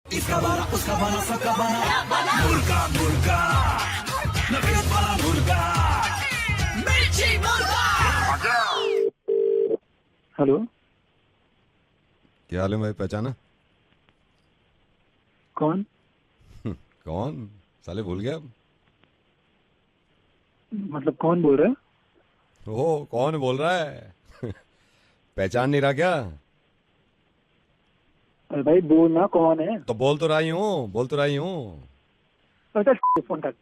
इसका बारा उसका बारा सबका बारा, मुर्गा मुर्गा नफरत वाला मुर्गा, मिर्ची मुर्गा। हेलो, क्या हाल है भाई, पहचाना? कौन? कौन? साले भूल गया? मतलब कौन बोल रहा है? ओ, कौन बोल रहा है? पहचान नहीं रहा क्या? अरे भाई बोलना, कौन है? तो बोल तो रही हूँ। अच्छा, फोन कर।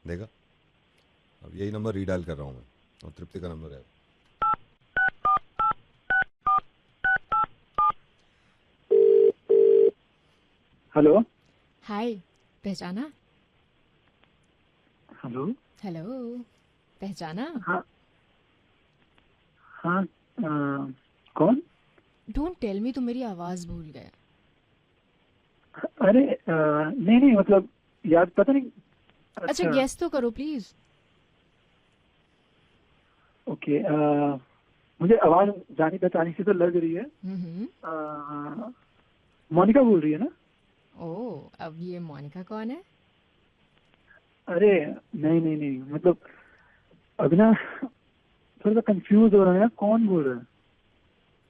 देखा, अब यही नंबर रीडायल कर रहा हूँ मैं, और तृप्ति का नंबर है। हेलो, हाय, पहचाना? हेलो, हेलो, पहचाना? हाँ हाँ, कौन? डोंट टेल मी तुम मेरी आवाज भूल गए। अरे नहीं मतलब याद, पता नहीं। अच्छा, गेस तो करो प्लीज। ओके, मुझे आवाज जानी पहचानी से तो लग रही है। मोनिका बोल रही है ना? ओह, अब ये मोनिका कौन है? अरे नहीं मतलब अभी ना थोड़ा सा कंफ्यूज हो रहा है, कौन बोल रहा है?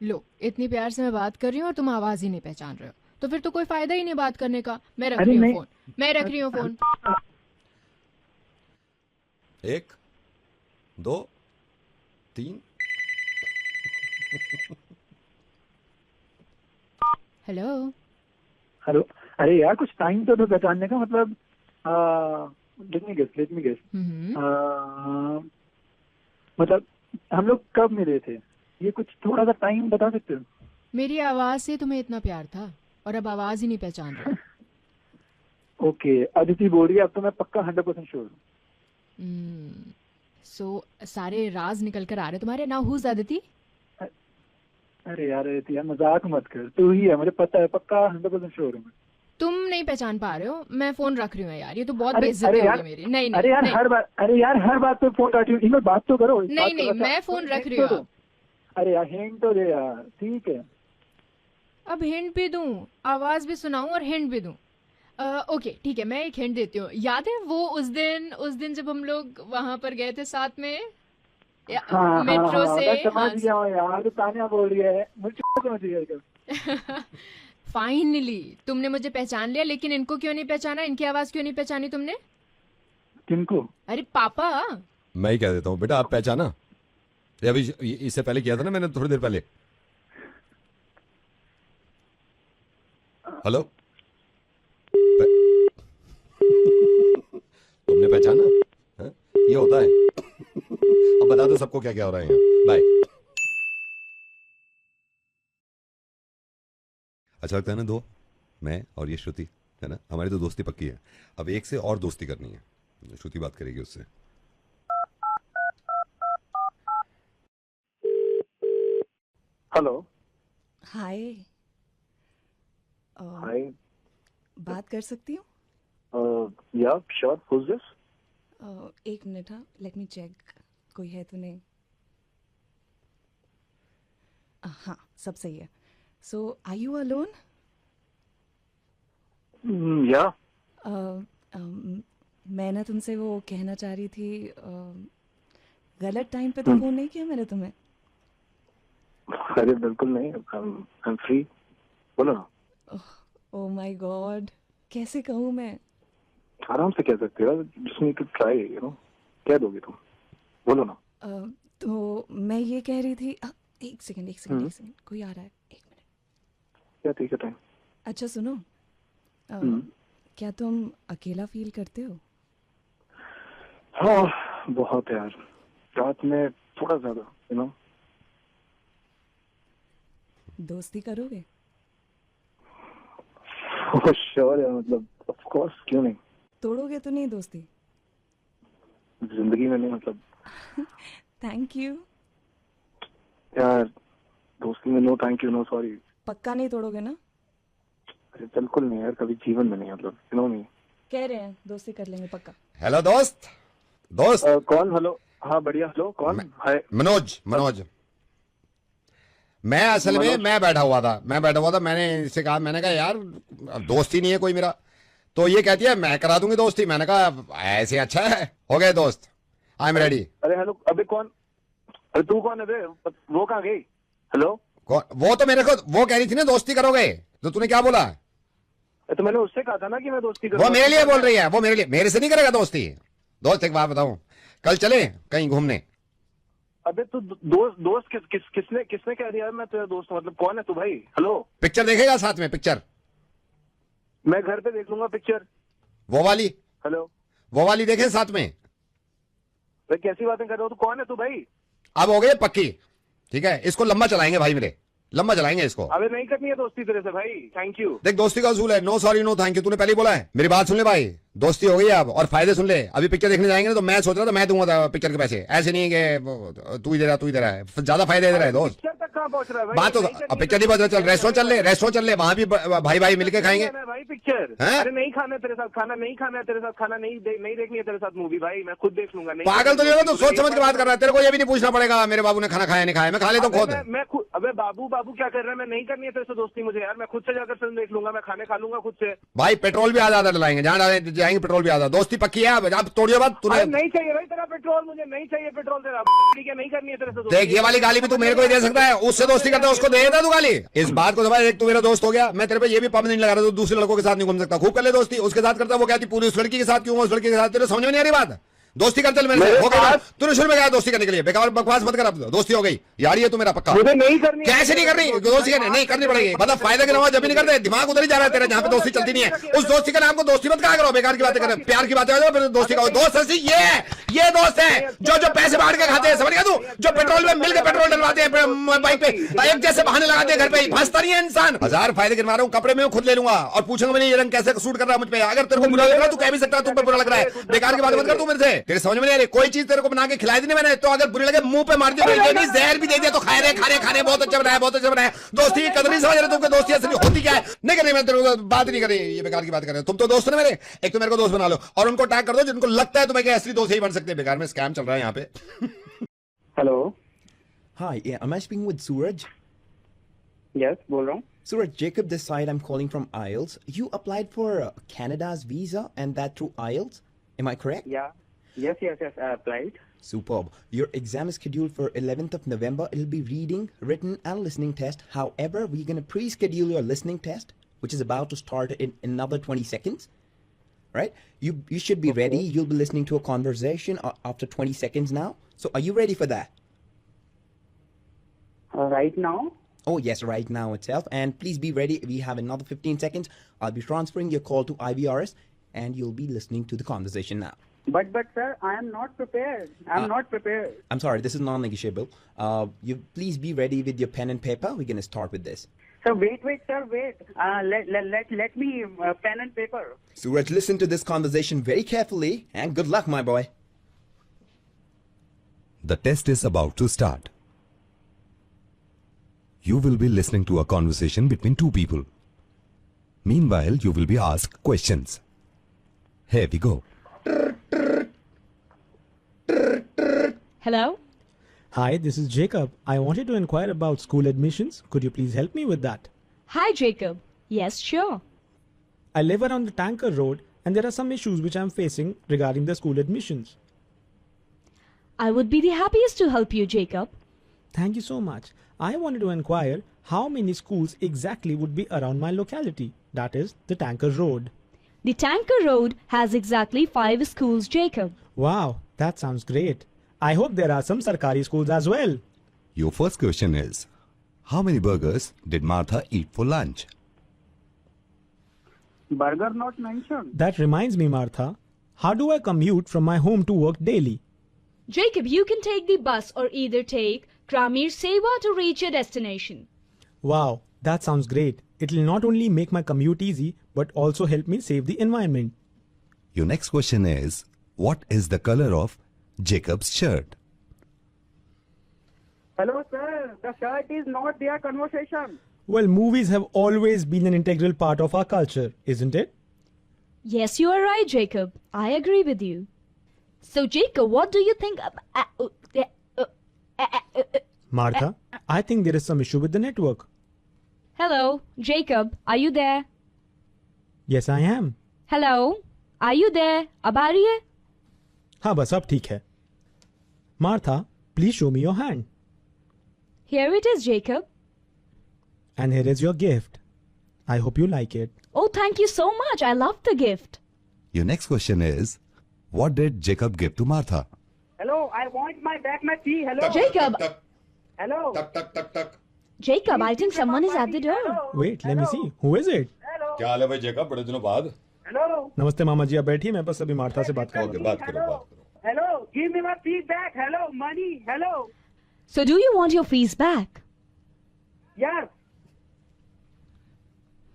लो, इतनी प्यार से मैं बात कर रही हूँ और तुम आवाज ही नहीं पहचान रहे हो, तो फिर तो कोई फायदा ही नहीं बात करने का। मैं रख रही हूँ फोन, मैं रख रही हूँ फोन। 1 2 3। Hello hello. अरे यार कुछ टाइम तो दो पहचानने का, मतलब लेट मी गेस मतलब हम लोग कब मिले थे, ये कुछ थोड़ा सा टाइम बता सकते हो? मेरी आवाज से तुम्हें इतना प्यार था और अब आवाज ही नहीं पहचान रहे। ओके, अदिति बोल रही है, अब तो मैं पक्का 100% श्योर हूँ। सो सारे राज निकल कर आ रहे तुम्हारे। Now who is Aditi? अरे यार अदिति यार मजाक मत कर, तू ही है, मुझे पता है, पक्का 100% श्योर हूँ। तुम नहीं पहचान पा रहे हो, मैं फोन रख रही हूँ यार, ये तो बहुत अरे बेइज्जती यार, होगी मेरी। नहीं नहीं अरे यार नहीं। हर बात पे फोन काट रही हूँ, इनमें बात तो करो। नहीं नहीं, मैं फोन रख रही हूँ। अरे यार हिंट तो दे यार। ठीक है, अब हिंट भी दूं, आवाज भी सुनाऊं और हिंट भी दूं? ओके ठीक है, मैं एक हिंट देती हूँ। याद है वो उस दिन जब हम लोग वहां पर गए थे साथ में मेट्रो से? मैं समझ गया हूँ यार, तो तानिया बोल रही है, मुझे समझ गया। फाइनली तुमने मुझे पहचान लिया, लेकिन इनको क्यों नहीं पहचाना? इनकी आवाज क्यों नहीं पहचानी तुमने? किनको? अरे पापा। मैं ही कह देता हूँ बेटा, आप पहचाना? ये अभी इससे पहले किया था ना मैंने, थोड़ी देर पहले। हेलो, तुमने पहचाना? है? ये होता है। अब बता दो सबको क्या क्या हो रहा है यहाँ। बाय। अच्छा लगता है ना दो, मैं और ये श्रुति, है ना? हमारी तो दोस्ती पक्की है। अब एक से और दोस्ती करनी है, श्रुति बात करेगी उससे। हेलो। हाय। हाय। बात कर सकती हूँ? या श्योर, हुज दिस? एक मिनट, हाँ, लेट मी चेक, कोई है तो नहीं। हाँ, सब सही है। सो आर यू अलोन? या। मैं ना तुमसे वो कहना चाह रही थी, गलत टाइम पे तो फोन नहीं किया मैंने तुम्हें? अरे बिल्कुल नहीं, आई एम फ्री, बोलो ना। ओह माय गॉड, कैसे कहूँ मैं? आराम से कह सकते हो, just need to try, you know. कह दोगे तुम, बोलो ना। तो मैं ये कह रही थी, एक सेकंड, कोई आ रहा है, एक मिनट। क्या? ठीक है, टाइम। अच्छा सुनो, क्या तुम अकेला फील करते हो? हाँ बहुत यार, रात में थोड़ा ज्यादा, यू नो। दोस्ती करोगे? श्योर है, मतलब ऑफ कोर्स, क्यों नहीं। तोड़ोगे तो नहीं दोस्ती? जिंदगी में नहीं, मतलब। थैंक यू यार, दोस्ती में no thank you, no sorry. पक्का नहीं तोड़ोगे ना? अरे बिल्कुल नहीं यार, कभी जीवन में नहीं, मतलब यू नो नहीं। कह रहे हैं दोस्ती कर लेंगे पक्का। हेलो दोस्त। कौन? हेलो। हाँ बढ़िया, हेलो कौन? हाय। मनोज। मैं असल में मैं बैठा हुआ था, मैंने इससे कहा, मैंने कहा यार दोस्ती नहीं है कोई मेरा, तो ये कहती है मैं करा दूंगी दोस्ती। मैंने कहा ऐसे अच्छा है, हो गए दोस्त, आई एम रेडी। अरे हेलो, अबे कौन? अरे तू कौन है बे? वो कहाँ गई? हेलो। कौन? वो तो मेरे को वो कह रही थी ना दोस्ती करोगे, तो तूने क्या बोला? तो मैंने उससे कहा था ना कि मैं दोस्ती करूंगा। वो मेरे लिए बोल रही है, वो मेरे लिए, मेरे से नहीं करेगा दोस्ती। दोस्त एक बात बताऊं, कल चले कहीं घूमने? अबे तू दोस्त किसने कह दिया मैं तेरा दोस्त? मतलब कौन है तू भाई? हेलो। पिक्चर देखेगा साथ में? पिक्चर मैं घर पे देख लूंगा पिक्चर। वो वाली? हेलो। वो वाली देखे साथ में? भाई कैसी बातें कर रहे हो? तू कौन है तू भाई? अब हो गई पक्की, ठीक है, इसको लंबा चलाएंगे भाई, मेरे लंबा चलाएंगे इसको। अबे नहीं करनी है दोस्ती तेरे से भाई, थैंक यू। देख दोस्ती का उसूल है, no sorry no thank you, तूने पहले ही बोला है। मेरी बात सुन ले भाई, दोस्ती हो गई अब, और फायदे सुन ले। अभी पिक्चर देखने जाएंगे ना, तो मैं सोच रहा था मैं दूंगा पिक्चर के पैसे, ऐसे नहीं है कि तू ही दे रहा है, ज्यादा फायदे दे रहा है दोस्त। पिक्चर तक कहाँ पहुंच रहा है भाई? बात तो अब पिक्चर नहीं पहुंच रहा, चल रेस्टोरेंट चल ले, वहां भी भाई मिलके खाएंगे। भाई पिक्चर। हैं? अरे नहीं खाना है तेरे साथ खाना, नहीं खाना है तेरे साथ खाना, नहीं देखनी है तेरे साथ मूवी भाई, मैं खुद देख लूंगा। नहीं पागल तो नहीं होगा, तो सोच समझ के बात कर रहा है। तेरे को ये भी नहीं पूछना पड़ेगा मेरे बाबू ने खाना खाया नहीं खाया, मैं खा लेता हूँ खुद। मैं खुद, अबे बाबू क्या कर रहा है, मैं नहीं करनी है तेरे से दोस्ती मुझे यार, मैं खुद से जाकर फिल्म देख लूंगा, मैं खाने खा लूंगा खुद से। भाई पेट्रोल भी आधा डलाएंगे, जहाँ जाएंगे पेट्रोल भी आधा। दोस्ती पक्की है, अब तोड़िए बात तूने। नहीं चाहिए भाई तेरा पेट्रोल, मुझे नहीं चाहिए पेट्रोल तेरा, ठीक है नहीं करनी है तेरे से। देख ये वाली गाली भी तू मेरे को ही दे सकता है, उससे दोस्ती करता है उसको दे देता तू गाली। इस बात को समझ, एक तू मेरा दोस्त हो गया, मैं तेरे पे ये भी पाबंदी नहीं लगा रहा, तू दूसरे लड़कों के साथ नहीं घूम सकता। खूब कर ले दोस्ती, उसके साथ करता, वो कहती पूरी उस लड़की के साथ क्यों, उस लड़की के साथ, तेरे समझ में नहीं आ रही बात। दोस्ती कर चल मेरे से, हो गया तूने शुरू में कहा दोस्ती करने के लिए, बेकार बकवास मत कर, अब दोस्ती हो गई यार, ये तो मेरा पक्का। मुझे नहीं करनी, कैसे नहीं करनी दोस्ती, नहीं करनी पड़ेगी, मतलब फायदा की नमाज जब भी नहीं करते, दिमाग उधर ही जा रहा है तेरा, जहाँ पे दोस्ती चलती नहीं है। उस दोस्ती का नाम को दोस्ती मत कहा करो, बेकार की बातें करें, प्यार की बातें करो, फिर दोस्ती का दोस्त ऐसी ये दोस्त है जो पैसे बांट के खाते हैं, समझ गया तू, जो पेट्रोल में मिलकर पेट्रोल डलवाते हैं बाइक पे, एक जैसे बहाने लगाते हैं घर पे, फंसता नहीं है इंसान। हजार फायदे गिनवा रहा हूँ, कपड़े में खुद ले लूंगा और पूछूंगा मैंने ये रंग कैसे सूट कर रहा है मुझ पे। अगर तेरे को बुरा लग रहा है तू कह भी सकता है तुम पे बुरा लग रहा है, बेकार की बात मत कर तू मेरे से, तेरे समझ में नहीं आ रही। कोई चीज तेरे को बना के खिलाई दी मैंने, तो अगर बुरी लगे मुंह पे मार दी, जहर भी दे दिया तो खा रहे बहुत अच्छा बनाया, बहुत अच्छा बनाया। दोस्ती की कदर नहीं समझ रहे तुमको, दोस्ती असली होती क्या है। नहीं करनी, मैं तेरे को बात नहीं कर रही, ये बेकार की बात कर रहे हो। तुम तो दोस्त हो मेरे, एक तो मेरे को दोस्त बना लो और उनको टैग कर दो जिनको लगता है तुम्हें कि असली दोस्त ही बन सकते हैं। बेकार में स्कैम चल रहा है यहाँ पे। Hello, hi, am I speaking with Suraj? Yes बोल रहा हूँ। Suraj, Jacob this side, I'm calling from IELTS. You applied for Canada's visa and that through IELTS, am I correct? Yeah. Yes, I applied. Superb. Your exam is scheduled for 11th of November. It'll be reading, written and listening test. However, we're going to pre-schedule your listening test, which is about to start in another 20 seconds. Right? You should be ready. You'll be listening to a conversation after 20 seconds now. So are you ready for that? Right now? Oh, yes, right now itself. And please be ready. We have another 15 seconds. I'll be transferring your call to IVRS and you'll be listening to the conversation now. But sir, I am not prepared. Not prepared. I'm sorry, this is non-negotiable. You please be ready with your pen and paper. We're going to start with this. Sir, wait, sir, wait. Let me pen and paper. Suraj, listen to this conversation very carefully and good luck, my boy. The test is about to start. You will be listening to a conversation between two people. Meanwhile, you will be asked questions. Here we go. Hello? Hi, this is Jacob. I wanted to inquire about school admissions. Could you please help me with that? Hi, Jacob. Yes, sure. I live around the Tanker Road and there are some issues which I'm facing regarding the school admissions. I would be the happiest to help you, Jacob. Thank you so much. I wanted to inquire how many schools exactly would be around my locality, that is, the Tanker Road. The Tanker Road has exactly 5 schools, Jacob. Wow, that sounds great. I hope there are some Sarkari schools as well. Your first question is, how many burgers did Martha eat for lunch? Burger not mentioned. That reminds me, Martha. How do I commute from my home to work daily? Jacob, you can take the bus or either take Kramir Seva to reach your destination. Wow, that sounds great. It will not only make my commute easy, but also help me save the environment. Your next question is, what is the color of Jacob's shirt? Hello, sir. The shirt is not their conversation. Well, movies have always been an integral part of our culture, isn't it? Yes, you are right, Jacob. I agree with you. So, Jacob, what do you think Martha, I think there is some issue with the network. Hello, Jacob, are you there? Yes, I am. Hello, are you there? अब आ रही है? हाँ बस अब ठीक है. Martha, please show me your hand. Here it is, Jacob. And here is your gift. I hope you like it. Oh, thank you so much. I love the gift. Your next question is, what did Jacob give to Martha? Hello, I want my back my tea. Hello. Jacob. Hello. Jacob, I think someone is at the door. Wait, let me see. Who is it? क्या हाल है भाई जेकब, बड़े दिनों बाद. Hello. नमस्ते मामा जी, आप बैठिए, मैं बस अभी मार्था से बात कर रहा हूँ. बात करो. Hello, give me my fees back. Hello, money. Hello. So do you want your fees back? Yes.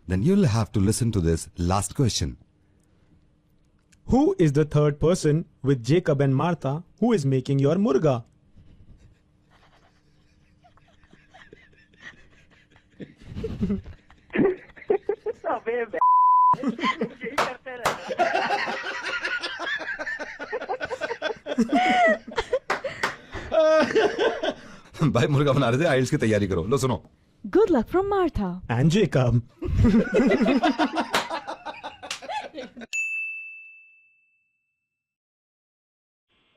Then you'll have to listen to this last question. Who is the third person with Jacob and Martha who is making your murga? यही करते रहना। भाई मुर्गा बना रहे थे, आइल्स की तैयारी करो। लो सुनो। Good luck from Martha. And Jacob.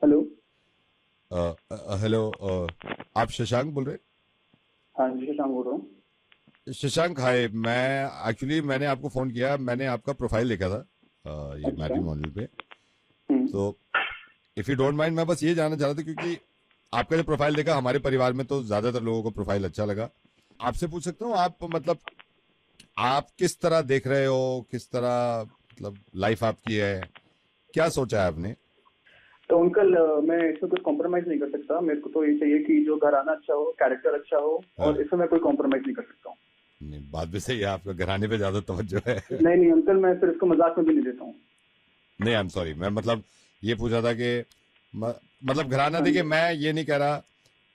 Hello. Hello, आप शशांक बोल रहे? हाँ जी, शशांक बोल रहा हूँ। शशांक हाय, मैंने आपको फोन किया, मैंने आपका प्रोफाइल देखा था ये मैट्रिमोनियल पे। तो इफ यू डोंट माइंड, मैं बस ये जानना चाह रहा था क्योंकि आपका जो प्रोफाइल देखा, हमारे परिवार में तो ज्यादातर लोगों को प्रोफाइल अच्छा लगा। आपसे पूछ सकता हूँ, आप मतलब आप किस तरह देख रहे हो, किस तरह मतलब लाइफ आपकी है, क्या सोचा है आपने? तो अंकल, मैं इसमें कुछ कॉम्प्रोमाइज नहीं कर सकता। मेरे को तो ये चाहिए कि जो घराना अच्छा हो, कैरेक्टर अच्छा हो, और इसमें मैं कोई कॉम्प्रोमाइज नहीं कर सकता हूँ। नहीं, बात भी सही है, आपका घराने पे ज्यादा तवज्जो है। नहीं अंकल, मैं फिर इसको मजाक में भी नहीं देता हूँ। नहीं, आई एम सॉरी, मैं मतलब ये पूछा था कि मतलब घराना, देखिए मैं ये नहीं कह रहा,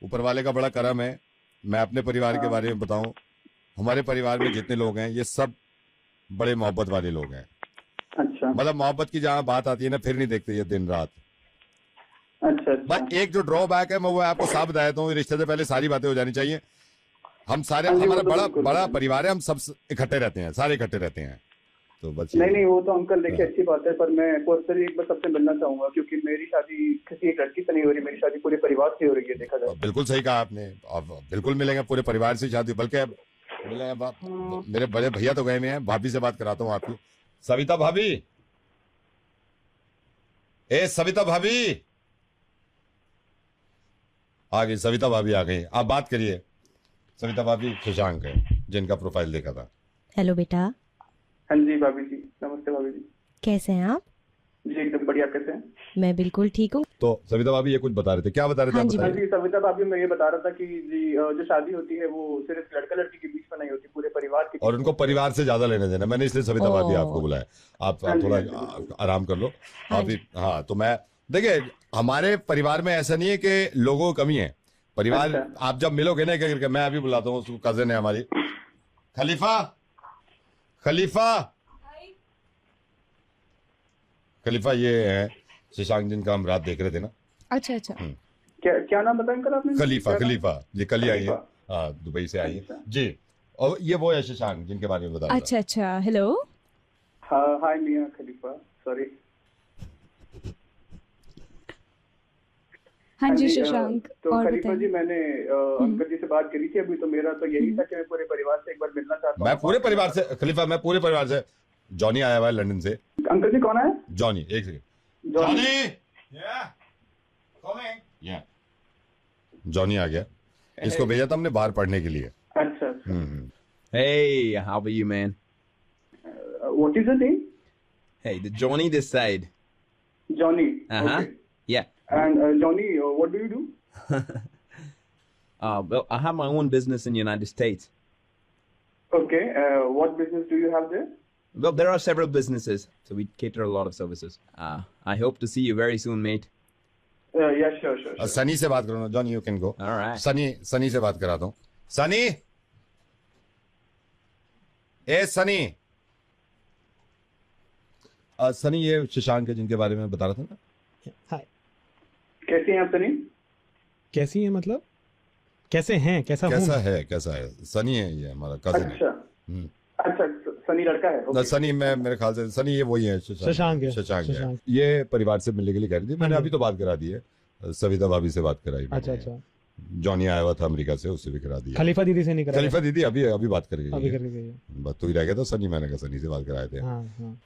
ऊपर वाले का बड़ा करम है। मैं अपने परिवार के बारे में बताऊं, हमारे परिवार में जितने लोग हैं ये सब बड़े मोहब्बत वाले लोग हैं। अच्छा। मतलब मोहब्बत की जहाँ बात आती है ना, फिर नहीं देखते ये दिन रात। अच्छा। बस एक जो ड्रॉबैक है, मैं वो आपको साफ बता देता हूँ, रिश्ते से पहले सारी बातें हो जानी चाहिए। हम सारे, हमारा बड़ा परिवार है, हम सब इकट्ठे रहते हैं, सारे इकट्ठे रहते हैं। तो बस नहीं, वो तो अंकल देखिए अच्छी बात है, पर मैं पर्सनली एक बार सबसे मिलना चाहूंगा, क्योंकि मेरी शादी किसी एक लड़की से नहीं हो रही, मेरी शादी पूरे परिवार से हो रही है, देखा जाए। बिल्कुल सही कहा आपने, अब बिल्कुल मिलेंगे, पूरे परिवार से शादी, बल्कि मेरे बड़े भैया तो गए हुए हैं। भाभी से बात कराता हूँ आपकी, सविता भाभी। ए सविता भाभी आ गई, सविता भाभी आ गई, आप बात करिए। सविता भाभी शशांक है, जिनका प्रोफाइल देखा था। हेलो बेटा। हाँ जी भाभी जी, नमस्ते भाभी जी। कैसे हैं आप? जी एकदम बढ़िया, कैसे हैं? मैं बिल्कुल ठीक हूँ। तो सविता भाभी ये कुछ बता रहे थे, क्या बता रहे थे? हाँ जी सविता भाभी, मैं ये बता रहा था कि जी जो शादी होती है वो सिर्फ लड़का लड़की के बीच में नहीं होती, पूरे परिवार के, और उनको परिवार से ज्यादा लेने देना। मैंने इसलिए सविता भाभी आपको बुलाया, आप थोड़ा आराम कर लो अभी। हाँ, तो मैं देखिए, हमारे परिवार में ऐसा नहीं है कि लोगों की कमी है। परिवार आप जब मिलोगे ना, क्या करके, मैं अभी बुलाता हूँ, उसको कजन है हमारी, खलीफा ये है शशांक, जिनका हम रात देख रहे थे ना। अच्छा। क्या नाम बताया अंकल आपने? खलीफा ये कल ही आई है, हाँ दुबई से आई है जी। और ये वो है शशांक, जिनके बारे में बता। अच्छा। हेलो। हाँ, हाय मियां खलीफा, सॉरी। हाँ जी शशांक। तो खलीफा जी, मैंने अंकल जी से बात करी थी अभी, तो मेरा तो यही था कि मैं पूरे परिवार से एक बार मिलना चाहता हूँ। मैं पूरे परिवार से, खलीफा मैं पूरे परिवार से। जॉनी आया हुआ है लंदन से। अंकल जी कौन है? जॉनी, एक सेकंड। जॉनी आ गया, इसको भेजा था हमने बाहर पढ़ने के लिए। अच्छा। Hey, how are you, man? What is your name? Hey, the Johnny this side. Johnny. Okay. Yeah. And Johnny, what do you do? Well, I have my own business in the United States. Okay. What business do you have there? Well, there are several businesses, so we cater a lot of services. I hope to see you very soon, mate. Yeah, sure. Sunny से बात करो ना, Johnny, you can go. All right. Sunny से बात कराता हूँ। सनी, ए सनी। सनी ये शशांक है, जिनके बारे में बता रहा था ना। हाय। कैसी हैं आप सनी? कैसी हैं मतलब? कैसे हैं? कैसा है? सनी है ये हमारा कजिन। अच्छा, सनी लड़का है। सनी, मैं मेरे ख्याल से सनी ये वही है, शशांक है। ये परिवार से मिलने के लिए कह रही थी, मैंने अभी तो बात करा दी है, सविता भाभी से बात कराई। अच्छा। जॉनी आया हुआ था अमेरिका से, उससे भी करा दिया। खलीफा दीदी से नहीं करा? खलीफा दीदी अभी बात कर गई है। बस तो ही रह गया था सनी, मैंने कहा सनी से बात कराए थे। हाँ।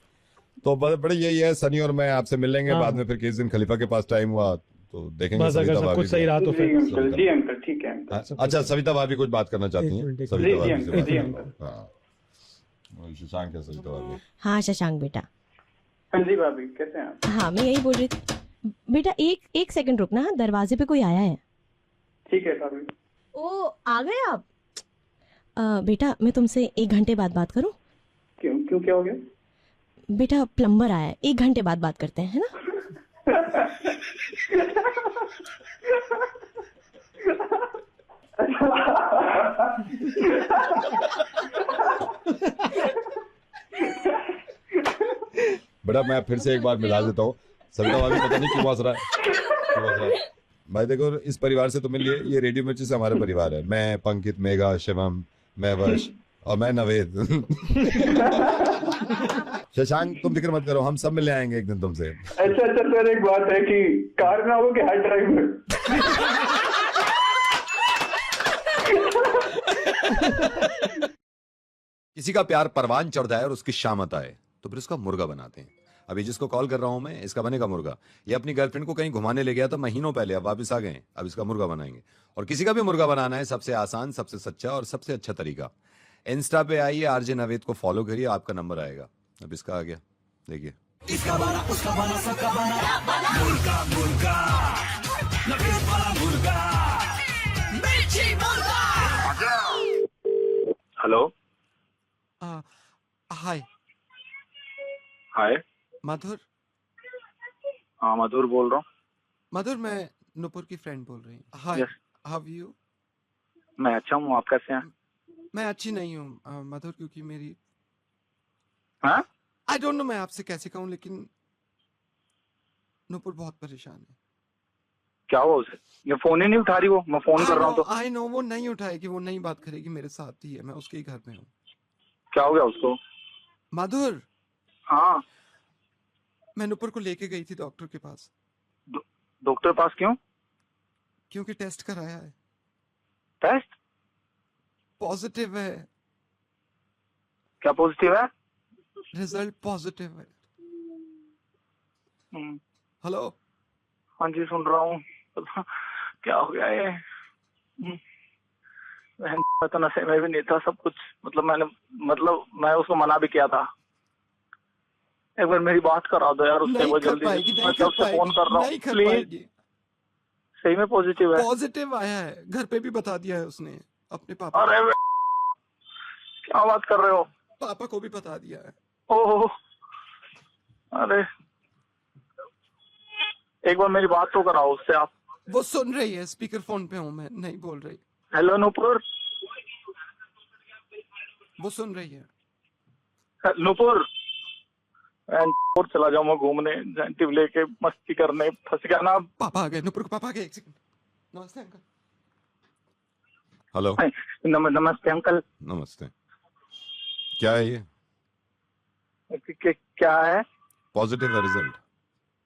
तो बड़े यही है, सनी और मैं आपसे मिल लेंगे बाद में। फिर किस दिन खलीफा के पास टाइम हुआ तो देखेंगे। बस अगर सब कुछ सही रहा तो फिर। जी अंकल, ठीक है। अच्छा, सविता भाभी कुछ बात करना चाहती हैं? सविता भाभी से बात। शशांक है सविता भाभी। हाँ शशांक बेटा। हाँ जी भाभी, कैसे हैं आप? हाँ, मैं यही बोल रही थी बेटा, एक सेकंड रुकना, दरवाजे पे कोई आया है। ठीक है भाभी। ओ, आ गए आप? बेटा, मैं तुमसे 1 घंटे बाद बात करूं? क्यों, क्या हो गया? बेटा, प्लम्बर आया है, 1 घंटे बाद बात करते हैं, है ना? बेटा मैं फिर से एक बार मिला देता हूँ। सविता भाभी पता नहीं क्यों हंस रहा है। भाई देखो, इस परिवार से तो मिलिए, ये रेडियो मिर्ची से हमारा परिवार है। मैं पंकित, मेघा, शिवम, मैं वर्ष और मैं नवेद। शशांक तुम फिक्र मत करो, हम सब मिले आएंगे एक दिन तुमसे। अच्छा सर, एक बात है कि कार में आओगे कि हार्ड ड्राइव में? किसी का प्यार परवान चढ़ जाए और उसकी शामत आए तो फिर उसका मुर्गा बनाते हैं। अभी जिसको कॉल कर रहा हूं मैं, इसका बनेगा मुर्गा। ये अपनी गर्लफ्रेंड को कहीं घुमाने ले गया था महीनों पहले, अब वापस आ गए, अब इसका मुर्गा बनाएंगे। और किसी का भी मुर्गा बनाना है, सबसे आसान, सबसे सच्चा और सबसे अच्छा तरीका, इंस्टा पे आइए, आरजे नवेद को फॉलो करिए, आपका नंबर आएगा। अब इसका आ गया, देखिए। इसका बना उसका बना सबका बना मुर्गा मुर्गा नवेद वाला मुर्गा मिर्ची मुर्गा। हेलो, हाय हाय, मधुर। हाँ मधुर बोल रहा हूँ। मधुर, मैं नुपुर की फ्रेंड बोल रही हूँ। हाय, हाउ आर यू? मैं अच्छा हूँ, आप कैसे हैं? मैं अच्छी नहीं हूँ मधुर, क्योंकि मेरी हाँ? आई डोंट नो मैं आपसे कैसे कहूँ, लेकिन नुपुर बहुत परेशान है। क्या हुआ उसे? ये फोन ही नहीं उठा रही वो, मैं फोन कर रहा हूँ तो। आई नो वो नहीं उठाएगी, वो नहीं बात करेगी, मेरे साथ ही है, मैं उसके ही घर में हूँ। क्या हो गया उसको? मधुर, हाँ मैं नुपुर को लेके गई थी डॉक्टर के पास। डॉक्टर पास क्यों? क्योंकि टेस्ट कराया है। टेस्ट? पॉजिटिव है। क्या पॉजिटिव है? रिजल्ट पॉजिटिव है। हेलो। हाँ जी सुन रहा हूँ। क्या हो गया ये? मैं तो नशे में भी नहीं था, सब कुछ मैं उसको मना भी किया था। एक बार मेरी बात करा दो यार उससे, वो जल्दी। मैं कब से फोन कर रहा हूँ, प्लीज। सही में पॉजिटिव है? पॉजिटिव आया है, घर पे भी बता दिया है उसने अपने पापा। अरे क्या बात कर रहे हो? पापा को भी बता दिया है। ओह, अरे एक बार मेरी बात तो कराओ उससे आप। वो सुन रही है, स्पीकर फोन पे हूँ मैं, नहीं बोल रही। हेलो नुपुर। वो सुन रही है। नुपुर, और चला जाऊँ मैं घूमने, जेंटिव लेके मस्ती करने, फंस गया ना। पापा आ गए, नुपुर को पापा आ गए। एक सेकंड। नमस्ते अंकल। हेलो। नमस्ते अंकल। नमस्ते। क्या है ये? क्या है? पॉजिटिव है रिजल्ट।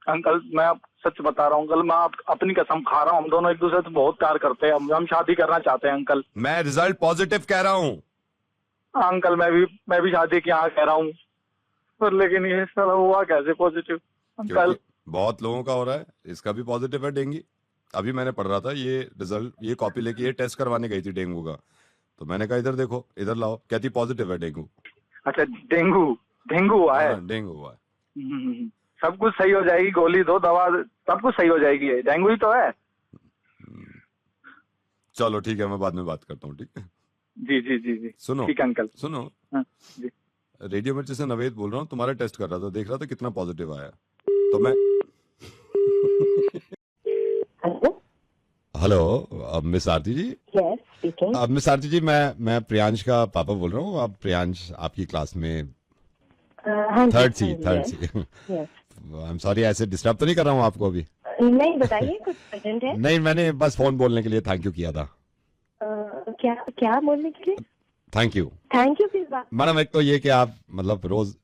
अंकल मैं आप सच बता रहा हूँ अंकल, मैं आप अपनी कसम खा रहा हूँ, हम दोनों एक दूसरे से बहुत प्यार करते हैं, हम शादी करना चाहते हैं अंकल। मैं रिजल्ट पॉजिटिव कह रहा हूँ। अंकल मैं भी शादी की हाँ कह रहा हूँ, पर लेकिन ये सारा हुआ कैसे पॉजिटिव अंकल? बहुत लोगों का हो रहा है, इसका भी पॉजिटिव है डेंगू। अभी मैंने पढ़ रहा था ये रिजल्ट, ये कॉपी लेके ये टेस्ट करवाने गई थी डेंगू का, तो मैंने कहा इधर देखो, इधर लाओ, कहती पॉजिटिव है डेंगू। अच्छा डेंगू हुआ है? डेंगू हुआ है। सब कुछ सही हो जाएगी, गोली दो, दवा, सब कुछ सही हो जाएगी, डेंगू ही तो है। चलो ठीक है, मैं बाद में बात करता हूँ, ठीक है? जी जी जी जी सुनो, ठीक है अंकल। सुनो। हाँ, जी। रेडियो मिर्ची से नवेद बोल रहा हूँ, तुम्हारा टेस्ट कर रहा था, देख रहा था कितना पॉजिटिव आया, तो मैं हेलो मिस आरती जी। मिस आरती जी, मैं प्रियांश का पापा बोल रहा हूँ। आप प्रियांश आपकी क्लास में third C I am sorry, ऐसे डिस्टर्ब तो नहीं कर रहा हूँ आपको अभी? नहीं बताइए, कुछ अर्जेंट है? नहीं, मैंने बस फोन बोलने के लिए थैंक यू किया था। क्या बोलने के लिए? थैंक यू किस बात? मैडम, एक तो ये कि आप मतलब रोज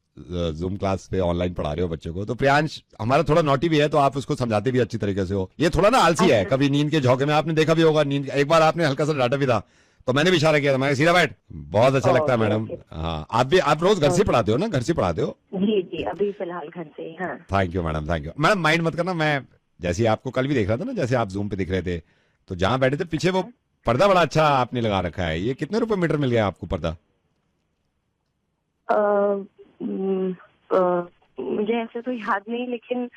जूम क्लास पे ऑनलाइन पढ़ा रहे हो बच्चों को, तो प्रियांश हमारा थोड़ा नोटी भी है, तो आप उसको समझाते भी अच्छी तरीके से हो। ये थोड़ा ना आलसी है, कभी नींद के झोंके में आपने देखा भी होगा, नींद एक बार आपने हल्का सा डांटा भी था, तो मैंने भी इशारा किया था, मैं सीधा बैठ। बहुत अच्छा लगता है मैडम। हाँ, आप रोज घर से पढ़ाते हो ना? घर से पढ़ाते हो? जी अभी फिलहाल घर से। हाँ thank you madam, thank you madam. Mind मत करना, मैं जैसे आपको कल भी देख रहा था ना, जैसे आप जूम पे दिख रहे थे, तो जहाँ बैठे थे पीछे वो पर्दा बड़ा अच्छा आपने लगा रखा है। ये कितने रुपए मीटर मिल गया आपको पर्दा? मुझे ऐसे तो याद नहीं, लेकिन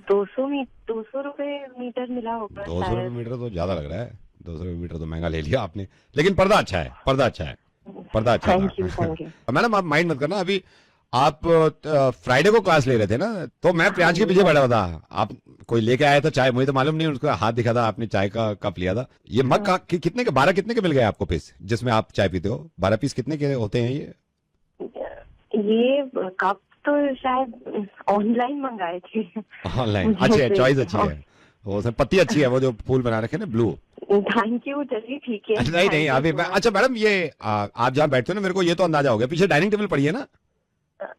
200 रुपए मीटर मिला होगा। 200 रुपए मीटर तो ज्यादा लग रहा है, 200 रुपए मीटर तो महंगा ले लिया आपने, लेकिन पर्दा अच्छा है, पर्दा अच्छा है। Thank you. मैडम आप माइंड मत करना, अभी आप फ्राइडे को क्लास ले रहे थे ना, तो मैं प्रियांश के पीछे बैठा हुआ था, आप कोई लेके आया था चाय, मुझे तो मालूम नहीं, उसका हाथ दिखा था, आपने चाय का कप लिया था। ये मग का कितने के, 12 कितने के मिल गए आपको पीस, जिसमें आप चाय पीते हो? 12 पीस कितने के होते हैं ये कप तो शायद ऑनलाइन मंगाए थे। ऑनलाइन अच्छी है, चॉइस अच्छी है, वो उसमें पत्ती अच्छी है, वो जो फूल बना रखे हैं ना ब्लू। थैंक यू, चलिए ठीक है। नहीं नहीं अभी अच्छा मैडम ये आप जहाँ बैठते हो ना, मेरे को ये तो अंदाजा हो गया, पीछे डाइनिंग टेबल पड़ी है ना?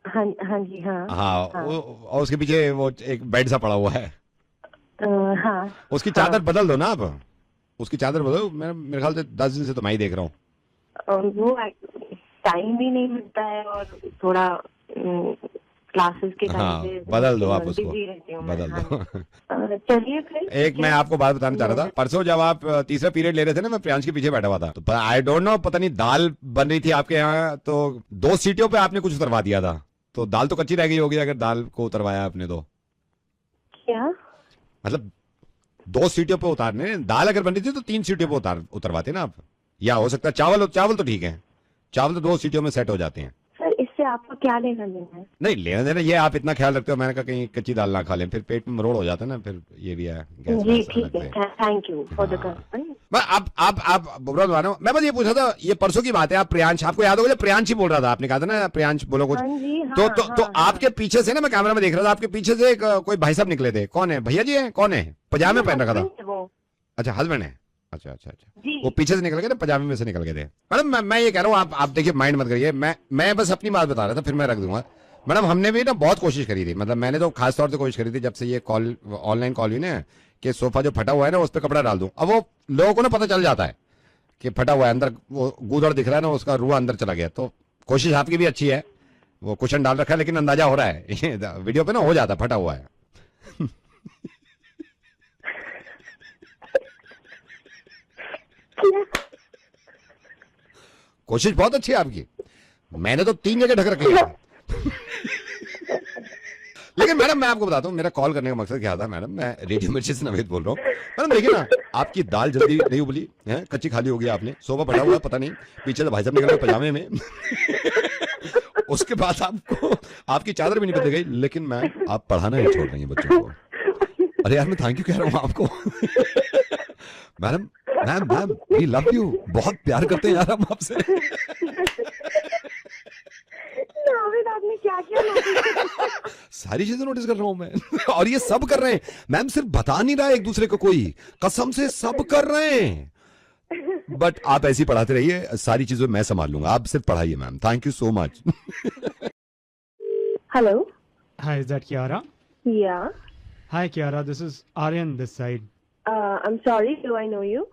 हाँ हाँ जी हाँ। हाँ, और उसके पीछे वो एक बेड सा पड़ा हुआ है। हाँ, उसकी चादर बदल दो ना आप, उसकी चादर बदलो। मेरे ख्याल से 10 दिन से तो मैं ही देख रहा हूँ। वो टाइम भी नहीं मिलता है और थोड़ा क्लासेस के टाइम हाँ, पे बदल दो आप उसको, busy रहती हूँ मैं। बदल दो। चलिए फिर। एक मैं आपको बात बताना चाह रहा था, परसों जब आप तीसरा पीरियड ले रहे थे ना, मैं प्रियांश के पीछे बैठा हुआ था, तो आई डोंट नो, पता नहीं दाल बन रही थी आपके यहाँ, तो 2 सीटियों पे आपने कुछ उतरवा दिया था, तो दाल तो कच्ची रह गई होगी अगर दाल को उतरवाया आपने तो। क्या मतलब 2 सीटियों पे उतारने, दाल अगर बन रही थी तो 3 सीटियों पे उतरवाते ना आप, या हो सकता है चावल तो ठीक है, चावल तो 2 सीटियों में सेट हो जाते हैं। सर इससे आपको क्या लेना देना है? नहीं लेना देना, ये आप इतना ख्याल रखते हो, मैंने कहा कहीं कच्ची दाल ना खा लें, फिर पेट में मरोड़ हो जाता है ना, फिर ये भी है। जी ठीक है, thank you for the concern. आप बुरा मानो, मैं बस ये पूछा था, ये परसों की बात है, आप प्रियांश, आपको याद होगा जब प्रियांश ही बोल रहा था, आपने कहा था ना प्रियांश बोलो कुछ, तो आपके पीछे से ना, मैं कैमरा में देख रहा था, आपके पीछे से कोई भाई साहब निकले थे, कौन है भैया जी है, कौन है, पजामे पहन रखा था? अच्छा हस्बैंड है, अच्छा अच्छा अच्छा, वो पीछे से निकल गए थे, पजामे में से निकल गए थे। मैडम मैं ये कह रहा हूँ, आप देखिए माइंड मत करिए, मैं बस अपनी बात बता रहा था, फिर मैं रख दूंगा। मैडम हमने भी ना बहुत कोशिश करी थी, मतलब मैंने तो खास तौर से कोशिश करी थी जब से ये कॉल ऑनलाइन कॉल हुई ना, कि सोफा जो फटा हुआ है ना उस पर कपड़ा डाल दूं। अब वो लोगों को ना पता चल जाता है कि फटा हुआ है, अंदर वो गूदड़ दिख रहा है ना, उसका रूह अंदर चला गया। तो कोशिश आपकी भी अच्छी है, वो कुशन डाल रखा है, लेकिन अंदाजा हो रहा है वीडियो पे ना हो जाता फटा हुआ है। कोशिश बहुत अच्छी है आपकी, मैंने तो 3 जगह ढक रखी है। लेकिन मैडम मैं आपको बताता हूँ, मेरा कॉल करने का मकसद क्या था मैडम, मैं रेडियो मिर्ची से नवेद बोल रहा हूँ। मैडम देखिए ना, आपकी दाल जल्दी नहीं उबली है, कच्ची खाली हो गई आपने, सोफा पड़ा हुआ पता नहीं, पीछे से भाई साहब निकल गए पजामे में। उसके बाद आपको आपकी चादर भी नहीं बदल गई, लेकिन मैं आप पढ़ाना नहीं छोड़ रही हैं बच्चों को। अरे यार मैं थैंक यू कह रहा हूँ आपको। Madam ma'am we love you, बहुत प्यार करते हैं यार हम आपसे। आपने क्या किया? सारी चीजें नोटिस कर रहा हूं मैं। और ये सब कर रहे हैं मैम, सिर्फ बता नहीं रहा एक दूसरे को, कोई कसम से सब कर रहे हैं। बट आप ऐसी पढ़ाते रहिए, सारी चीजें मैं संभाल लूंगा, आप सिर्फ पढ़ाइए ma'am. Thank you so much. Hello, hi, is that Kiara? या hi Kiara, this is Aryan this side. I am sorry, do I know you?